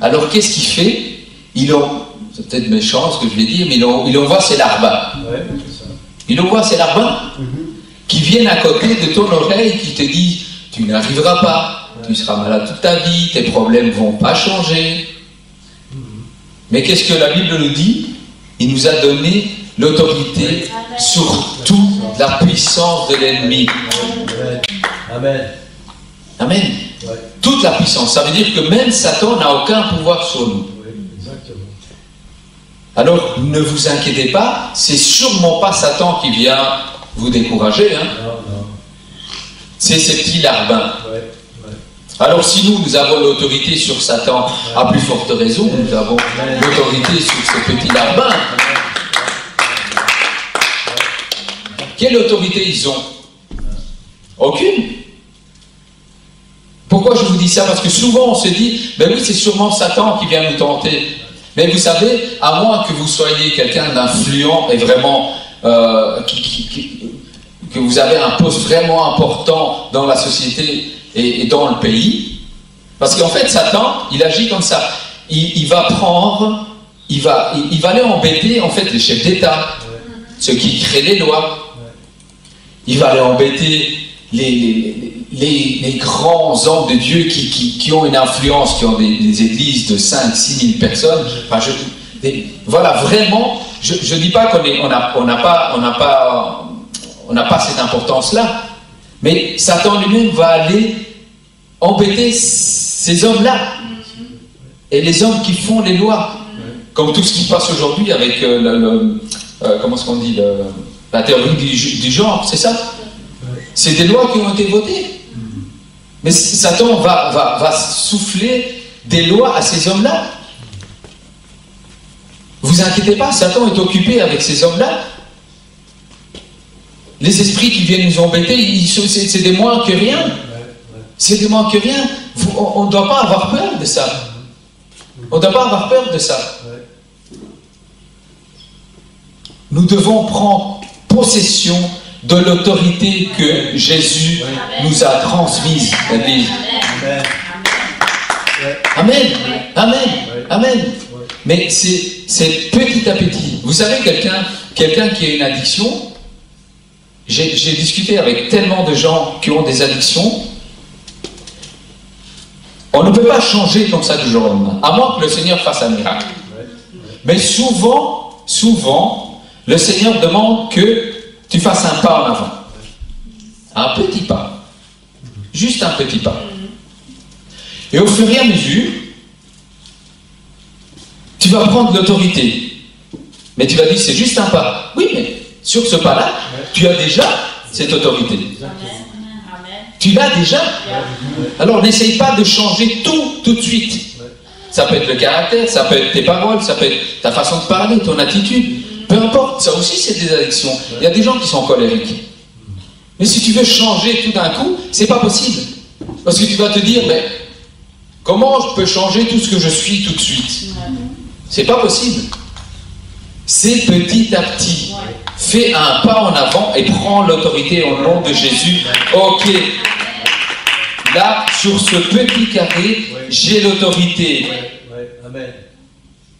Alors qu'est-ce qu'il fait? C'est peut-être méchant ce que je vais dire, mais il envoie ses larbins. Il envoie ses larbins qui viennent à côté de ton oreille, qui te disent tu n'arriveras pas, tu seras malade toute ta vie, tes problèmes ne vont pas changer. Mais qu'est-ce que la Bible nous dit? Il nous a donné l'autorité sur toute la puissance de l'ennemi. Amen. Amen. Toute la puissance. Ça veut dire que même Satan n'a aucun pouvoir sur nous. Alors, ne vous inquiétez pas, c'est sûrement pas Satan qui vient vous décourager. Hein. C'est ces petits larbins. Alors, si nous avons l'autorité sur Satan, à plus forte raison, nous avons l'autorité sur ces petits larbins. Quelle autorité ils ont? Aucune. Pourquoi je vous dis ça? Parce que souvent on se dit, ben oui, c'est sûrement Satan qui vient nous tenter. Mais vous savez, à moins que vous soyez quelqu'un d'influent et vraiment, que vous avez un poste vraiment important dans la société et dans le pays, parce qu'en fait, Satan, il agit comme ça. Il va aller embêter, en fait, les chefs d'État, ceux qui créent les lois. Il va aller embêter les grands hommes de Dieu qui ont une influence, qui ont des églises de 5-6 000 personnes. Enfin, voilà, vraiment, je ne dis pas qu'on n'a pas cette importance-là, mais Satan lui-même va aller embêter ces hommes-là et les hommes qui font les lois, comme tout ce qui se passe aujourd'hui avec comment est-ce qu'on dit, la théorie du genre, c'est ça? C'est des lois qui ont été votées. Mais Satan va souffler des lois à ces hommes-là. Vous inquiétez pas, Satan est occupé avec ces hommes-là. Les esprits qui viennent nous embêter, c'est des moins que rien. C'est des moins que rien. On ne doit pas avoir peur de ça. On ne doit pas avoir peur de ça. Nous devons prendre possession de l'autorité que Jésus nous a transmise. Amen. Amen. Amen. Mais c'est petit à petit. Vous savez, quelqu'un qui a une addiction, j'ai discuté avec tellement de gens qui ont des addictions. On ne peut pas changer comme ça du jour au lendemain, à moins que le Seigneur fasse un miracle. Mais souvent, le Seigneur demande que tu fasses un pas en avant. Un petit pas. Juste un petit pas. Et au fur et à mesure, tu vas prendre l'autorité. Mais tu vas dire, c'est juste un pas. Oui, mais sur ce pas-là, tu as déjà cette autorité. Tu l'as déjà. Alors n'essaye pas de changer tout de suite. Ça peut être le caractère, ça peut être tes paroles, ça peut être ta façon de parler, ton attitude. Peu importe, ça aussi c'est des addictions. Il y a des gens qui sont colériques. Mais si tu veux changer tout d'un coup, c'est pas possible. Parce que tu vas te dire, mais comment je peux changer tout ce que je suis tout de suite? C'est pas possible. C'est petit à petit. Fais un pas en avant et prends l'autorité au nom de Jésus. Ok. Là, sur ce petit carré, j'ai l'autorité.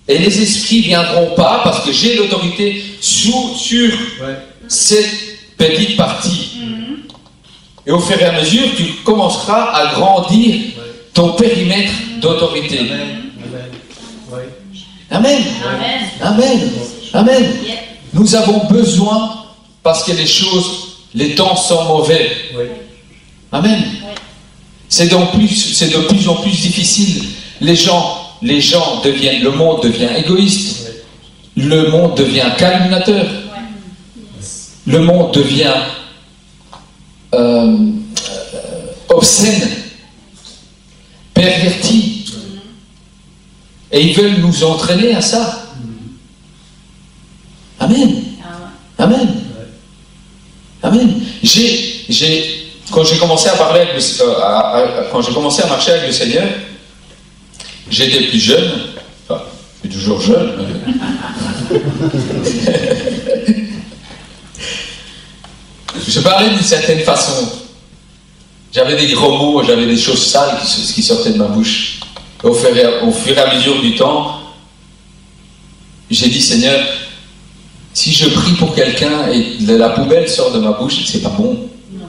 Et les esprits ne viendront pas parce que j'ai l'autorité sur cette petite partie. Et au fur et à mesure, tu commenceras à grandir ton périmètre d'autorité. Amen. Amen. Amen. Nous avons besoin, parce que les temps sont mauvais. Amen. C'est de plus en plus difficile. Le monde devient égoïste. Le monde devient calminateur. Le monde devient obscène, perverti. Et ils veulent nous entraîner à ça. Amen. Amen. Amen. Quand j'ai commencé à parler quand j'ai commencé à marcher avec le Seigneur, j'étais plus jeune. Enfin, je suis toujours jeune. Je parlais d'une certaine façon. J'avais des gros mots, j'avais des choses sales qui sortaient de ma bouche. Au fur et à mesure du temps, j'ai dit, Seigneur, si je prie pour quelqu'un et la poubelle sort de ma bouche, c'est pas bon. Non.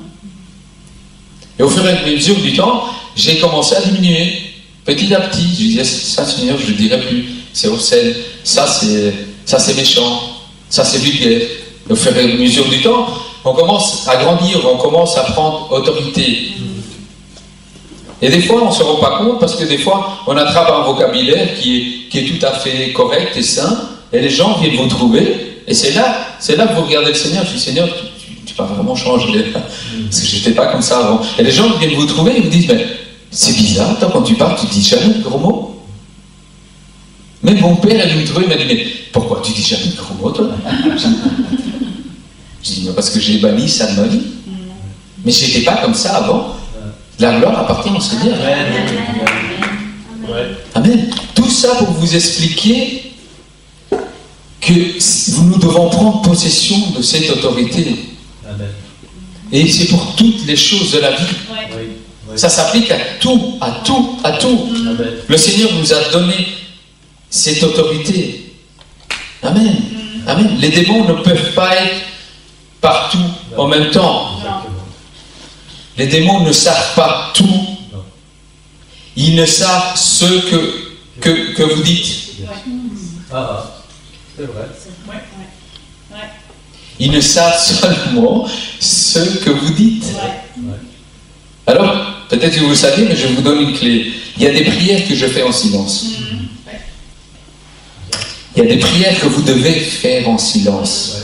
Et au fur et à mesure du temps, j'ai commencé à diminuer. Petit à petit, je disais, ça Seigneur, je ne le dirai plus. C'est obscène, ça c'est méchant, ça c'est vulgaire. Et au fur et à mesure du temps, on commence à grandir, on commence à prendre autorité. Et des fois, on ne se rend pas compte parce que des fois, on attrape un vocabulaire qui est tout à fait correct et sain, et les gens viennent vous trouver. Et c'est là que vous regardez le Seigneur. Je dis, Seigneur, tu vas vraiment changer. Parce que je n'étais pas comme ça avant. Et les gens viennent vous trouver et vous disent, mais c'est bizarre, toi, quand tu parles, tu dis jamais de gros mots. Même mon père est venu me trouver, il m'a dit, mais pourquoi tu dis jamais de gros mots, toi? Je dis, mais parce que j'ai banni ça de ma vie. Mais je n'étais pas comme ça avant. La gloire appartient au Seigneur. Amen. Tout ça pour vous expliquer que nous devons prendre possession de cette autorité. Amen. Et c'est pour toutes les choses de la vie. Ça s'applique à tout, à tout, à tout. Amen. Le Seigneur nous a donné cette autorité. Amen. Amen. Les démons ne peuvent pas être partout en même temps. Les démons ne savent pas tout. Ils ne savent ce que vous dites. C'est vrai. Ils ne savent seulement ce que vous dites. Alors, peut-être que vous le savez, mais je vous donne une clé. Il y a des prières que je fais en silence. Il y a des prières que vous devez faire en silence.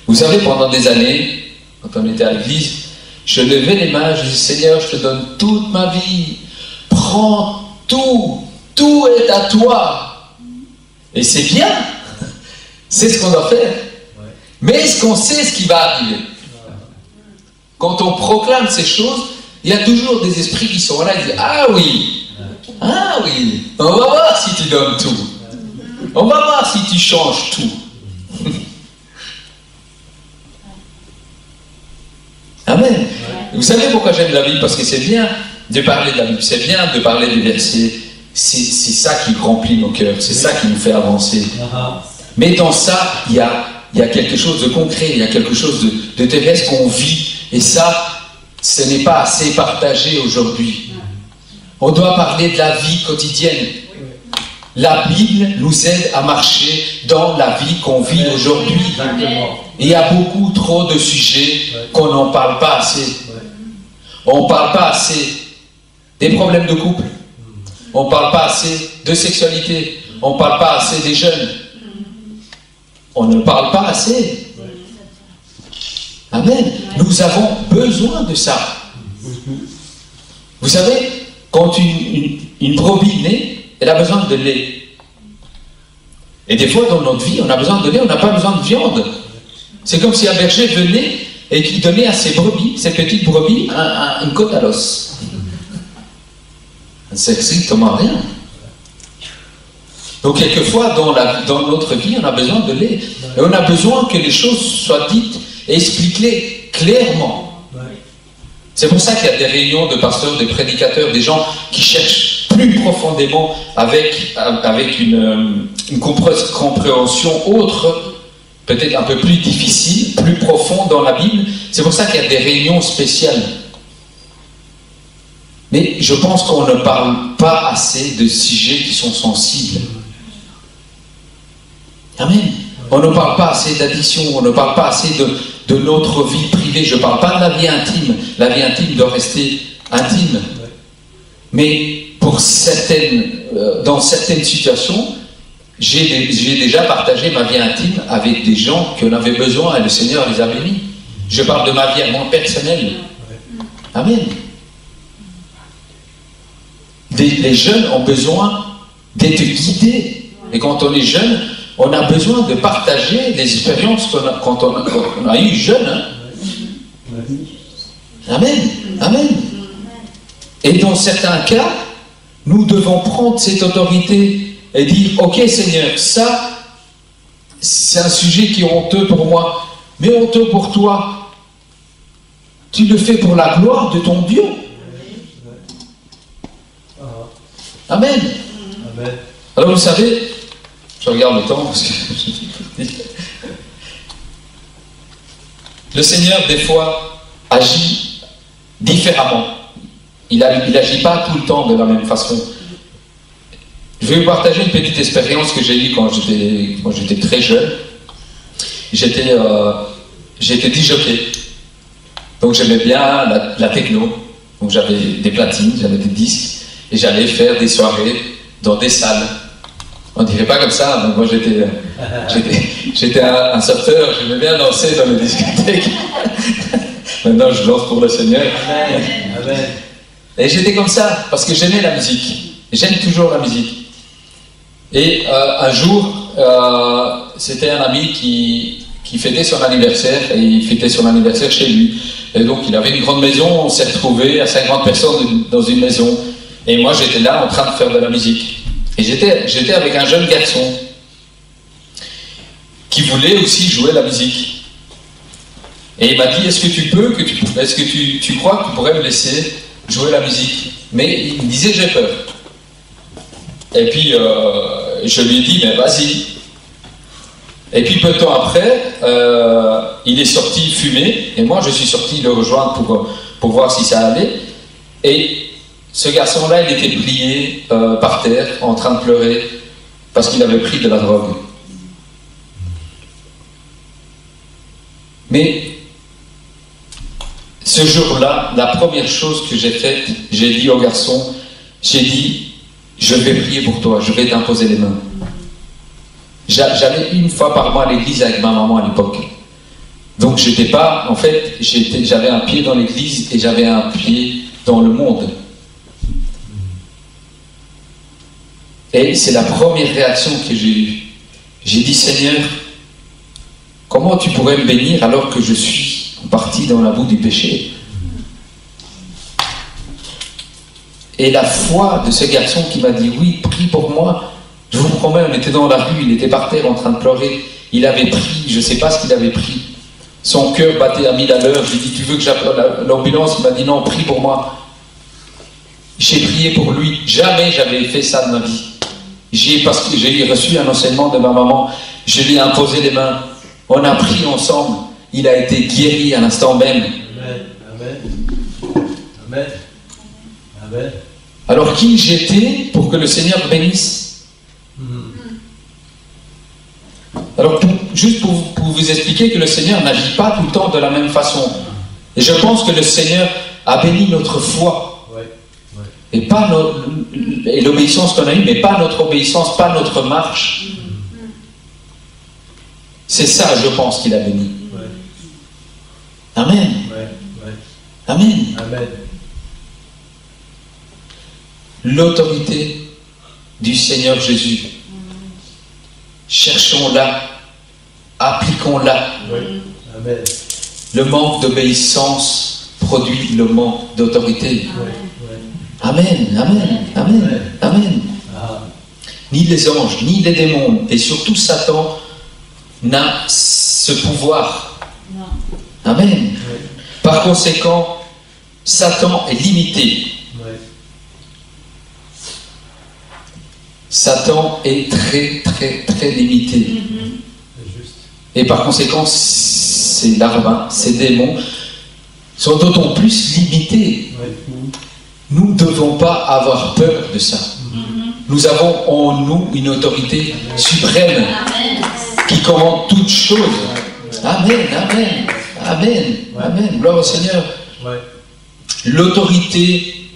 Vous savez, pendant des années, quand on était à l'église, je levais les mains, je disais, Seigneur, je te donne toute ma vie. Prends tout. Tout est à toi. Et c'est bien. C'est ce qu'on doit faire. Mais est-ce qu'on sait ce qui va arriver? Quand on proclame ces choses, il y a toujours des esprits qui sont là et disent, ah oui, on va voir si tu donnes tout. On va voir si tu changes tout. Amen. Vous savez pourquoi j'aime la Bible? Parce que c'est bien de parler de la Bible, c'est bien de parler des versets. C'est ça qui remplit nos cœurs, c'est ça qui nous fait avancer. Mais dans ça, il y a quelque chose de concret, il y a quelque chose de terrestre qu'on vit. Et ça, ce n'est pas assez partagé aujourd'hui. On doit parler de la vie quotidienne. La Bible nous aide à marcher dans la vie qu'on vit aujourd'hui. Et il y a beaucoup trop de sujets qu'on n'en parle pas assez. On ne parle pas assez des problèmes de couple. On ne parle pas assez de sexualité. On ne parle pas assez des jeunes. On ne parle pas assez. Amen. Nous avons besoin de ça. Vous savez, quand une brebis naît, elle a besoin de lait. Et des fois, dans notre vie, on a besoin de lait, on n'a pas besoin de viande. C'est comme si un berger venait et qu'il donnait à ses brebis, ces petites brebis, une côte à l'os. C'est strictement rien. Donc, quelquefois, dans notre vie, on a besoin de lait. Et on a besoin que les choses soient dites et expliquées clairement. C'est pour ça qu'il y a des réunions de pasteurs, des prédicateurs, des gens qui cherchent plus profondément avec une compréhension autre, peut-être un peu plus difficile, plus profonde dans la Bible. C'est pour ça qu'il y a des réunions spéciales. Mais je pense qu'on ne parle pas assez de sujets qui sont sensibles. Amen. On ne parle pas assez d'addiction, on ne parle pas assez de notre vie privée. Je ne parle pas de la vie intime. La vie intime doit rester intime. Mais pour dans certaines situations, j'ai déjà partagé ma vie intime avec des gens qui en avaient besoin et le Seigneur les a bénis. Je parle de ma vie à moi personnelle. Amen. Les jeunes ont besoin d'être guidés. Et quand on est jeune, on a besoin de partager les expériences quand on a eu jeune. Hein? Amen. Amen. Et dans certains cas, nous devons prendre cette autorité et dire, ok Seigneur, ça, c'est un sujet qui est honteux pour moi, mais honteux pour toi. Tu le fais pour la gloire de ton Dieu. Amen. Amen. Alors vous savez, je regarde le temps parce que le Seigneur des fois agit différemment. Il n'agit pas tout le temps de la même façon. Je vais vous partager une petite expérience que j'ai eue quand j'étais très jeune. J'étais disjockey. Donc j'aimais bien la techno. Donc j'avais des platines, j'avais des disques. Et j'allais faire des soirées dans des salles. On ne dirait pas comme ça, mais moi j'étais un sauveteur, j'aimais bien danser dans les discothèques. Maintenant je danse pour le Seigneur. Amen. Amen. Et j'étais comme ça, parce que j'aimais la musique. J'aime toujours la musique. Et un jour, c'était un ami qui fêtait son anniversaire, et il fêtait son anniversaire chez lui. Et donc il avait une grande maison, on s'est retrouvés à 50 personnes dans une maison. Et moi, j'étais là en train de faire de la musique. Et j'étais avec un jeune garçon qui voulait aussi jouer la musique. Et il m'a dit, est-ce que tu crois que tu pourrais me laisser jouer la musique? Mais il me disait, j'ai peur. Et puis, je lui ai dit, mais vas-y. Et puis, peu de temps après, il est sorti fumer. Et moi, je suis sorti le rejoindre pour voir si ça allait. Et ce garçon-là, il était plié par terre, en train de pleurer, parce qu'il avait pris de la drogue. Mais ce jour-là, la première chose que j'ai faite, j'ai dit au garçon, j'ai dit, je vais prier pour toi, je vais t'imposer les mains. J'allais une fois par mois à l'église avec ma maman à l'époque. Donc j'étais pas, en fait, j'avais un pied dans l'église et j'avais un pied dans le monde. Et c'est la première réaction que j'ai eue. J'ai dit, Seigneur, comment tu pourrais me bénir alors que je suis parti dans la boue du péché? Et la foi de ce garçon qui m'a dit, oui, prie pour moi. Je vous promets, on était dans la rue, il était par terre en train de pleurer. Il avait pris, je ne sais pas ce qu'il avait pris. Son cœur battait à 1000 à l'heure. J'ai dit, tu veux que j'appelle l'ambulance? Il m'a dit, non, prie pour moi. J'ai prié pour lui. Jamais j'avais fait ça de ma vie. Parce que j'ai reçu un enseignement de ma maman. Je lui ai imposé les mains. On a prié ensemble. Il a été guéri à l'instant même. Amen. Amen. Amen. Amen. Alors qui j'étais pour que le Seigneur bénisse? Alors juste pour vous expliquer que le Seigneur n'agit pas tout le temps de la même façon. Et je pense que le Seigneur a béni notre foi. Et pas et l'obéissance qu'on a eue, mais pas notre obéissance, pas notre marche. C'est ça, je pense, qu'il a béni. Amen. Amen. Amen. L'autorité du Seigneur Jésus. Cherchons-la, appliquons-la. Amen. Le manque d'obéissance produit le manque d'autorité. Amen, amen, amen, amen. Ni les anges, ni les démons, et surtout Satan n'a ce pouvoir. Amen. Par conséquent, Satan est limité. Satan est très, très, très limité. Et par conséquent, ces larbins, ces démons, sont d'autant plus limités. Nous ne devons pas avoir peur de ça. Nous avons en nous une autorité suprême qui commande toutes choses. Amen, amen, amen, amen. Gloire au Seigneur. L'autorité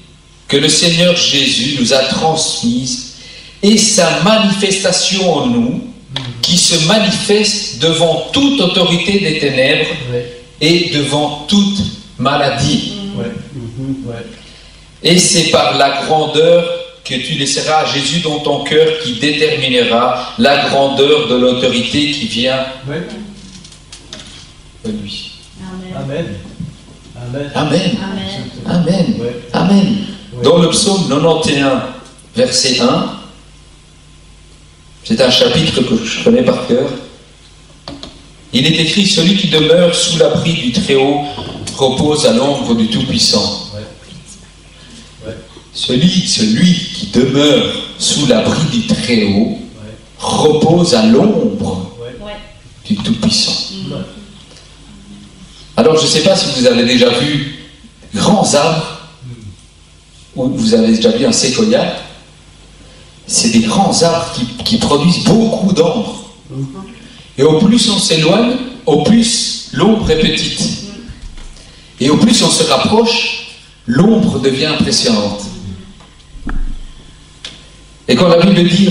que le Seigneur Jésus nous a transmise et sa manifestation en nous, qui se manifeste devant toute autorité des ténèbres et devant toute maladie. Et c'est par la grandeur que tu laisseras Jésus dans ton cœur qui déterminera la grandeur de l'autorité qui vient de lui. Amen. Amen. Amen. Amen. Amen. Dans le psaume 91, verset 1, c'est un chapitre que je connais par cœur. Il est écrit, celui qui demeure sous l'abri du Très-Haut repose à l'ombre du Tout-Puissant. Celui qui demeure sous l'abri du Très-Haut repose à l'ombre du Tout-Puissant. Alors je ne sais pas si vous avez déjà vu grands arbres, ou vous avez déjà vu un séquoia. C'est des grands arbres qui produisent beaucoup d'ombre. Et au plus on s'éloigne, au plus l'ombre est petite. Et au plus on se rapproche, l'ombre devient impressionnante. Et quand la Bible dit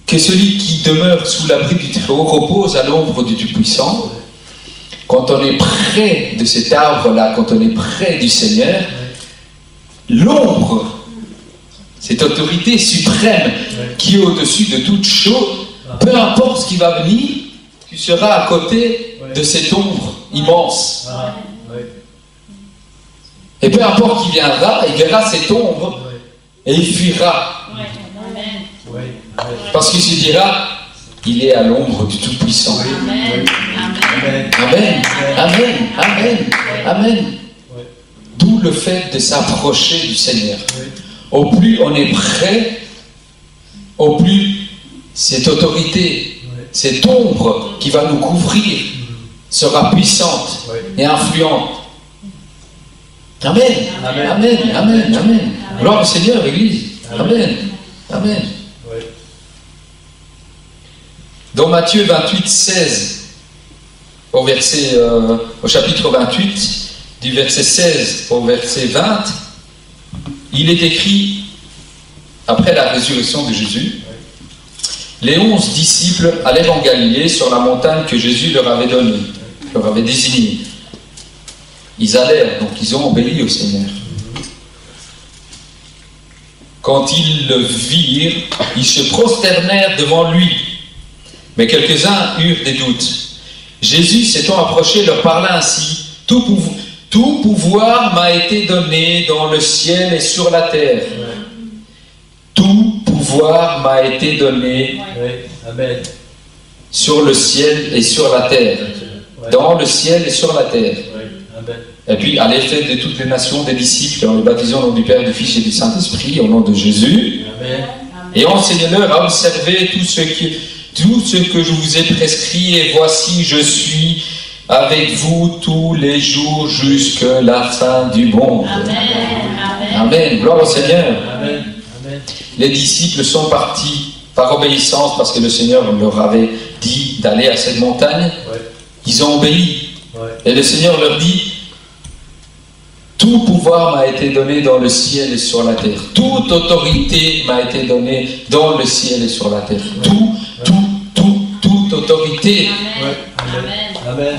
que celui qui demeure sous l'abri du Très-Haut repose à l'ombre du Tout-Puissant, quand on est près de cet arbre-là, quand on est près du Seigneur, l'ombre, cette autorité suprême qui est au-dessus de toute chose, peu importe ce qui va venir, tu seras à côté de cette ombre immense. Et peu importe qui viendra, il verra cette ombre et il fuira. Parce qu'il se dira, il est à l'ombre du Tout-Puissant. Amen. Amen. Amen. Amen. Amen. D'où le fait de s'approcher du Seigneur. Au plus on est prêt, au plus cette autorité, cette ombre qui va nous couvrir sera puissante et influente. Amen. Amen. Amen. Amen. Amen. Gloire au Seigneur, Église. Amen. Amen. Dans Matthieu 28, 16, au chapitre 28, du verset 16 au verset 20, il est écrit, après la résurrection de Jésus, les 11 disciples allèrent en Galilée sur la montagne que Jésus leur avait donnée, leur avait désignée. Ils allèrent, donc ils ont obéi au Seigneur. Quand ils le virent, ils se prosternèrent devant lui. Mais quelques-uns eurent des doutes. Jésus, s'étant approché, leur parla ainsi. Tout pouvoir m'a été donné dans le ciel et sur la terre. Tout pouvoir m'a été donné sur le ciel et sur la terre. Dans le ciel et sur la terre. Et puis, allez faire de toutes les nations des disciples en les baptisant au nom du Père, du Fils et du Saint-Esprit, au nom de Jésus. Et enseignez-leur à observer tout ce que je vous ai prescrit. Et voici, je suis avec vous tous les jours jusqu'à la fin du monde. Amen. Gloire au Seigneur. Les disciples sont partis par obéissance parce que le Seigneur leur avait dit d'aller à cette montagne. Ils ont obéi. Et le Seigneur leur dit: tout pouvoir m'a été donné dans le ciel et sur la terre. Toute autorité m'a été donnée dans le ciel et sur la terre. Toute autorité. Amen.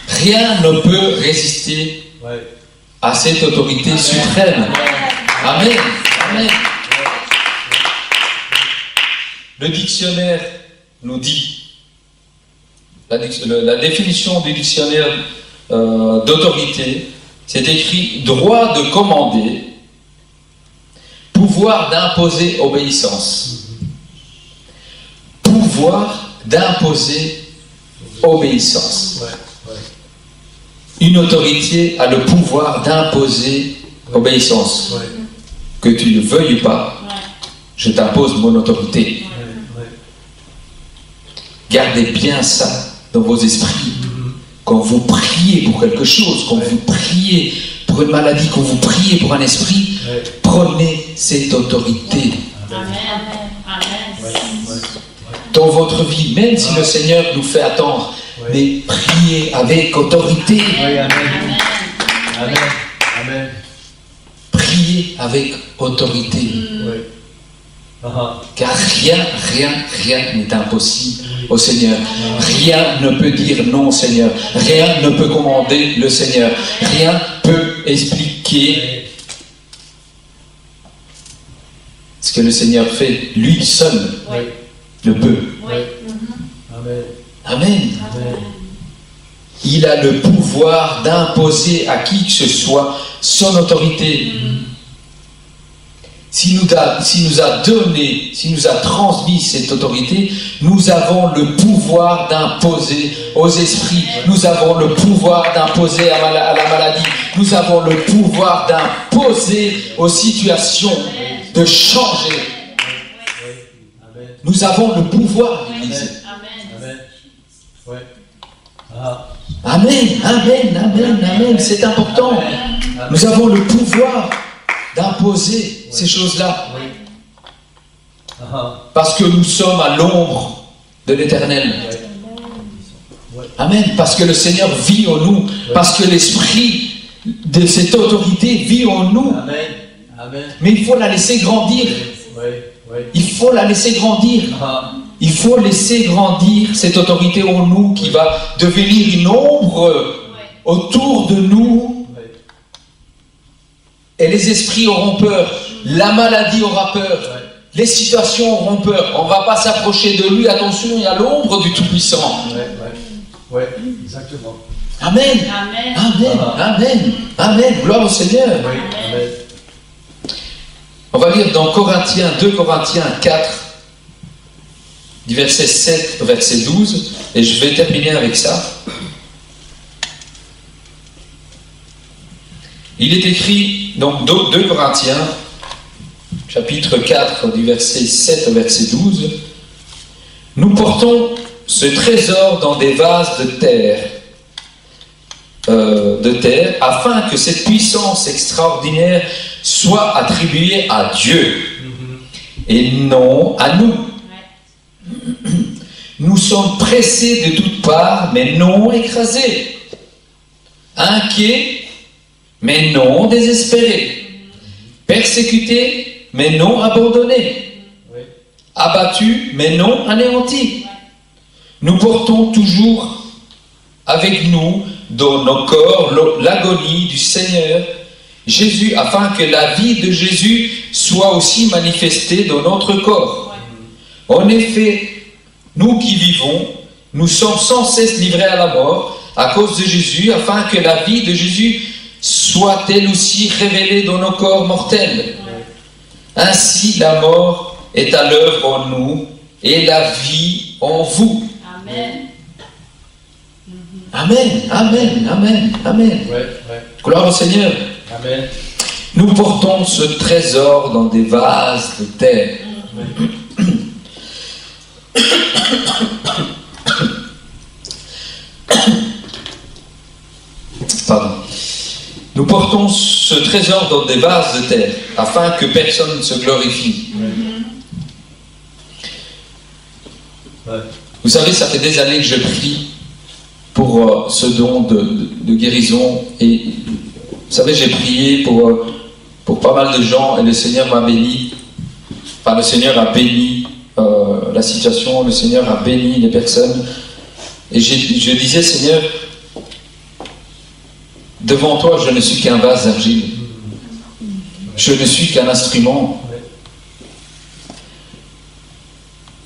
Rien ne peut résister à cette autorité suprême. Amen. Amen. Le dictionnaire nous dit, la définition du dictionnaire d'autorité, c'est écrit: droit de commander, pouvoir d'imposer obéissance. Pouvoir d'imposer obéissance. Une autorité a le pouvoir d'imposer obéissance. Que tu le veuilles ou pas, je t'impose mon autorité. Gardez bien ça dans vos esprits. Quand vous priez pour quelque chose, quand vous priez pour une maladie, quand vous priez pour un esprit, prenez cette autorité. Dans votre vie, même si le Seigneur nous fait attendre, mais priez avec autorité. Priez avec autorité. Car rien n'est impossible au Seigneur. Rien ne peut dire non au Seigneur. Rien ne peut commander le Seigneur. Rien peut expliquer ce que le Seigneur fait. Lui seul le peut. Amen. Il a le pouvoir d'imposer à qui que ce soit son autorité. S'il nous a donné, s'il nous a transmis cette autorité, nous avons le pouvoir d'imposer aux esprits, nous avons le pouvoir d'imposer à la maladie, nous avons le pouvoir d'imposer aux situations, de changer. Nous avons le pouvoir, l'Église. Amen, c'est important. Nous avons le pouvoir d'imposer ces choses-là. Parce que nous sommes à l'ombre de l'Éternel. Amen. Parce que le Seigneur vit en nous. Parce que l'esprit de cette autorité vit en nous. Mais il faut la laisser grandir. Il faut la laisser grandir. Il faut laisser grandir cette autorité en nous qui va devenir une ombre autour de nous. Et les esprits auront peur. La maladie aura peur. Les situations auront peur. On ne va pas s'approcher de lui. Attention, il y a l'ombre du Tout-Puissant. Exactement. Amen. Amen. Gloire au Seigneur. Amen. On va lire dans 2 Corinthiens 4, du verset 7 au verset 12. Et je vais terminer avec ça. Il est écrit, donc 2 Corinthiens, chapitre 4, du verset 7 au verset 12. Nous portons ce trésor dans des vases de terre, afin que cette puissance extraordinaire soit attribuée à Dieu et non à nous. Nous sommes pressés de toutes parts, mais non écrasés, inquiets, mais non désespérés, persécutés, mais non abandonnés, abattus, mais non anéantis. Nous portons toujours avec nous dans nos corps l'agonie du Seigneur Jésus, afin que la vie de Jésus soit aussi manifestée dans notre corps. En effet, nous qui vivons, nous sommes sans cesse livrés à la mort à cause de Jésus, afin que la vie de Jésus soit elle aussi révélée dans nos corps mortels. Ainsi, la mort est à l'œuvre en nous et la vie en vous. Amen. Amen, amen, amen, amen. Gloire au Seigneur. Amen. Nous portons ce trésor dans des vases de terre. Pardon. Nous portons ce trésor dans des vases de terre, afin que personne ne se glorifie. Vous savez, ça fait des années que je prie pour ce don de guérison. Et vous savez, j'ai prié pour pas mal de gens et le Seigneur m'a béni. Enfin, le Seigneur a béni la situation, le Seigneur a béni les personnes. Et je disais, Seigneur, devant toi, je ne suis qu'un vase d'argile. Je ne suis qu'un instrument.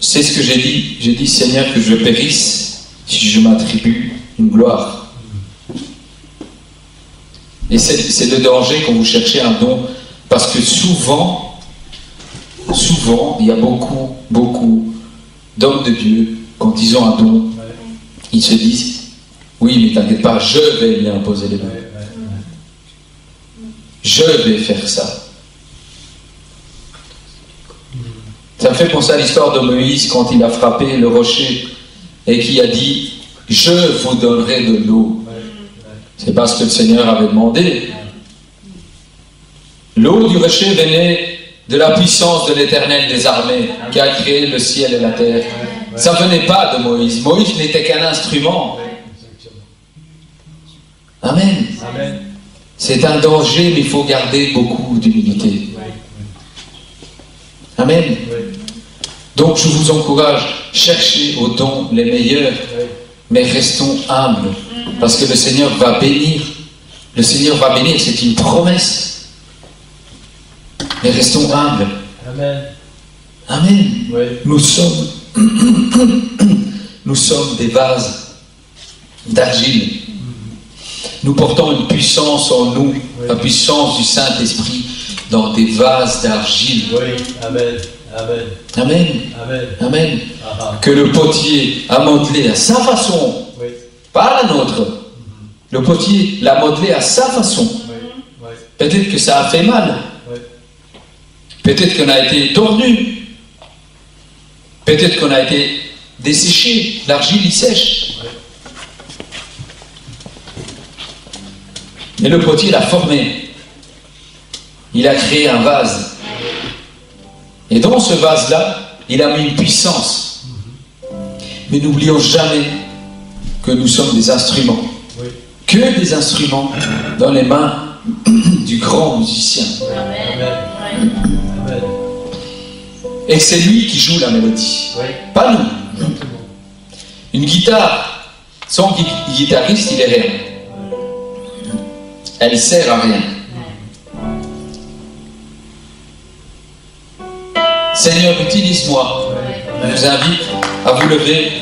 C'est ce que j'ai dit. J'ai dit, Seigneur, que je périsse si je m'attribue une gloire. Et c'est le danger quand vous cherchez un don. Parce que souvent, il y a beaucoup d'hommes de Dieu, quand ils ont un don, ils se disent, oui, mais t'inquiète pas, je vais lui imposer les dons. Je vais faire ça. Ça me fait penser à l'histoire de Moïse quand il a frappé le rocher et qui a dit, je vous donnerai de l'eau. C'est parce que le Seigneur avait demandé. L'eau du rocher venait de la puissance de l'Éternel des armées qui a créé le ciel et la terre. Ça ne venait pas de Moïse. Moïse n'était qu'un instrument. Amen. C'est un danger, mais il faut garder beaucoup d'humilité. Amen. Donc je vous encourage, cherchez aux dons les meilleurs, mais restons humbles, parce que le Seigneur va bénir. Le Seigneur va bénir, c'est une promesse. Mais restons humbles. Amen. Amen. Nous sommes des vases d'argile. Nous portons une puissance en nous, la puissance du Saint-Esprit dans des vases d'argile. Amen. Amen. Amen. Que le potier a modelé à sa façon, pas la nôtre. Le potier l'a modelé à sa façon. Peut-être que ça a fait mal. Peut-être qu'on a été tordu. Peut-être qu'on a été desséché. L'argile, il sèche. Mais le potier l'a formé. Il a créé un vase. Et dans ce vase-là, il a mis une puissance. Mais n'oublions jamais que nous sommes des instruments. Que des instruments dans les mains du grand musicien. Et c'est lui qui joue la mélodie. Pas nous. Une guitare, sans guitariste, il est rien. Elle sert à rien. Seigneur, utilise-moi. Je vous invite à vous lever.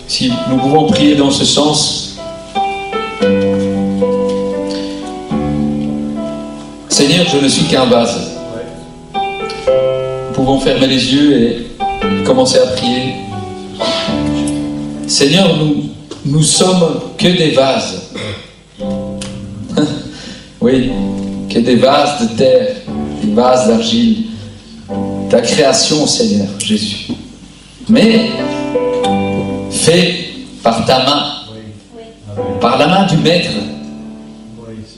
Si nous pouvons prier dans ce sens. Seigneur, je ne suis qu'un vase. Nous pouvons fermer les yeux et commencer à prier. Seigneur, nous sommes que des vases. Oui, que des vases de terre, des vases d'argile. Ta création, Seigneur Jésus. Mais fait par ta main, par la main du maître,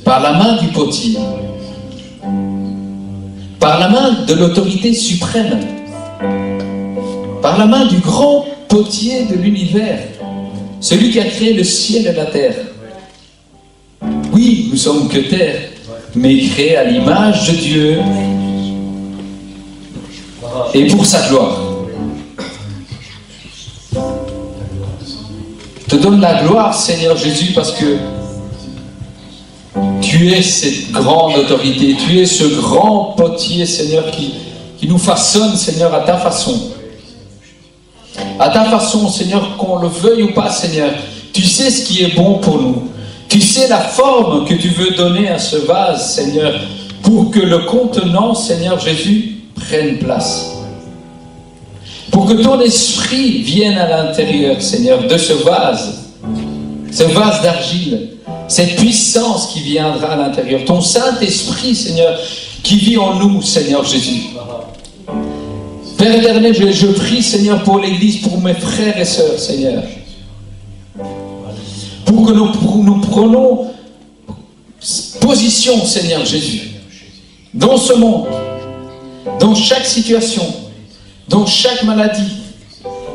par la main du potier, par la main de l'autorité suprême, par la main du grand potier de l'univers, celui qui a créé le ciel et la terre. Oui, nous sommes que terre, mais créés à l'image de Dieu et pour sa gloire. te donne la gloire, Seigneur Jésus, parce que tu es cette grande autorité, tu es ce grand potier, Seigneur, qui nous façonne, Seigneur, à ta façon. À ta façon, Seigneur, qu'on le veuille ou pas, Seigneur, tu sais ce qui est bon pour nous. Tu sais la forme que tu veux donner à ce vase, Seigneur, pour que le contenant, Seigneur Jésus, prenne place. Pour que ton esprit vienne à l'intérieur, Seigneur, de ce vase d'argile, cette puissance qui viendra à l'intérieur, ton Saint-Esprit, Seigneur, qui vit en nous, Seigneur Jésus. Père éternel, je prie, Seigneur, pour l'Église, pour mes frères et sœurs, Seigneur. Pour que nous prenions position, Seigneur Jésus, dans ce monde, dans chaque situation, dans chaque maladie,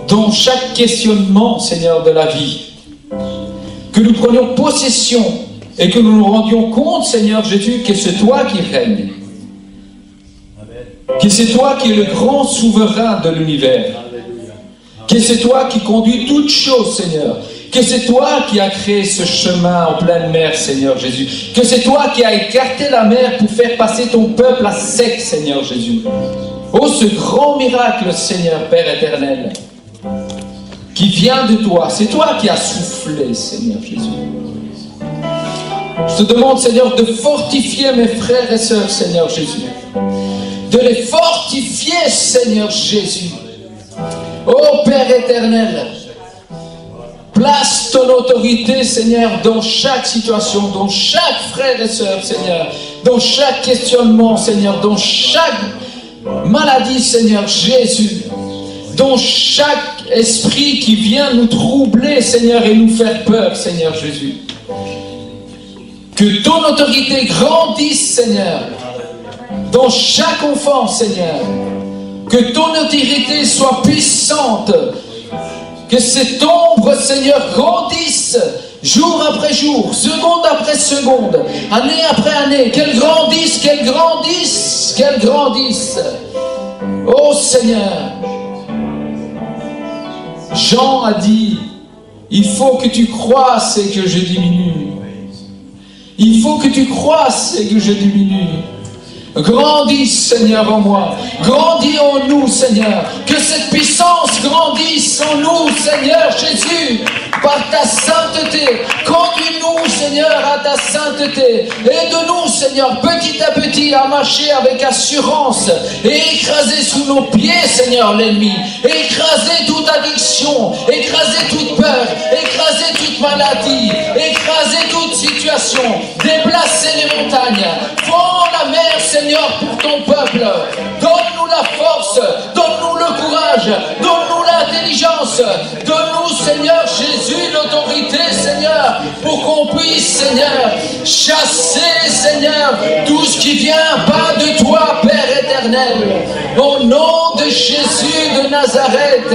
dans chaque questionnement, Seigneur, de la vie. Que nous prenions possession et que nous nous rendions compte, Seigneur Jésus, que c'est toi qui règnes. Que c'est toi qui es le grand souverain de l'univers. Que c'est toi qui conduis toutes choses, Seigneur. Que c'est toi qui as créé ce chemin en pleine mer, Seigneur Jésus. Que c'est toi qui as écarté la mer pour faire passer ton peuple à sec, Seigneur Jésus. Oh, ce grand miracle, Seigneur, Père éternel, qui vient de toi. C'est toi qui as soufflé, Seigneur Jésus. Je te demande, Seigneur, de fortifier mes frères et sœurs, Seigneur Jésus. De les fortifier, Seigneur Jésus. Oh, Père éternel, place ton autorité, Seigneur, dans chaque situation, dans chaque frère et sœur, Seigneur, dans chaque questionnement, Seigneur, dans chaque maladie, Seigneur Jésus, dans chaque esprit qui vient nous troubler, Seigneur, et nous faire peur, Seigneur Jésus. Que ton autorité grandisse, Seigneur, dans chaque enfant, Seigneur. Que ton autorité soit puissante. Que cette ombre, Seigneur, grandisse jour après jour, seconde après seconde, année après année. Qu'elle grandisse, qu'elle grandisse, qu'elle grandisse. Oh Seigneur, Jean a dit, il faut que tu croisses et que je diminue. Il faut que tu croisses et que je diminue. Grandis, Seigneur, en moi. Grandis en nous, Seigneur. Que cette puissance grandisse en nous, Seigneur Jésus, par ta sainteté. Conduis-nous, Seigneur, à ta sainteté. Aide-nous, Seigneur, petit à petit, à marcher avec assurance et écraser sous nos pieds, Seigneur, l'ennemi. Écraser toute addiction, écraser toute peur, écraser toute maladie, écraser toute situation, déplacer les montagnes. Fends la mer, Seigneur, pour ton peuple. Donne-nous la force, donne-nous le courage, donne-nous l'intelligence, donne-nous, Seigneur Jésus, l'autorité, Seigneur, pour qu'on puisse, Seigneur, chasser, Seigneur, tout ce qui vient pas de toi, Père éternel. Au nom de Jésus de Nazareth,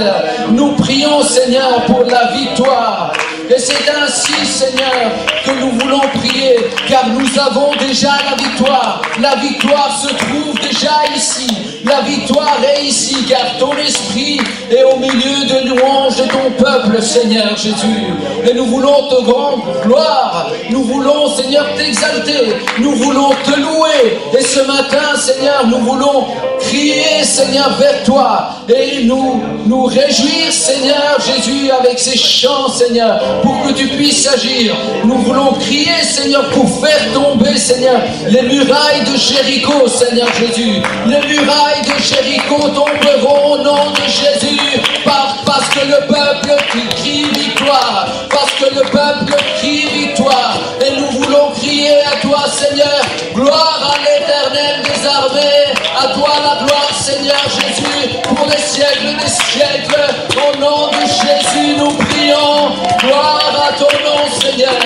nous prions, Seigneur, pour la victoire. Et c'est ainsi, Seigneur, que nous voulons prier, car nous avons déjà la victoire. La victoire se trouve déjà ici. La victoire est ici, car ton esprit est au milieu de louanges de ton peuple, Seigneur Jésus. Et nous voulons te rendre gloire. Nous voulons, Seigneur, t'exalter. Nous voulons te louer. Et ce matin, Seigneur, nous voulons crier, Seigneur, vers toi. Et nous réjouir, Seigneur Jésus, avec ces chants, Seigneur, pour que tu puisses agir. Nous voulons crier, Seigneur, pour faire tomber, Seigneur, les murailles de Jéricho, Seigneur Jésus. Les murailles de Jéricho tomberont au nom de Jésus, parce que le peuple crie victoire, parce que le peuple crie victoire. Et nous voulons crier à toi, Seigneur, gloire à l'Éternel des armées, à toi la gloire, Seigneur Jésus, pour les siècles des siècles. Au nom de Jésus, nous prions, gloire à ton nom, Seigneur,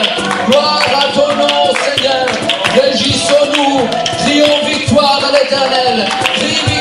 gloire à ton nom, Seigneur. Régissons-nous, crions victoire à l'Éternel, crie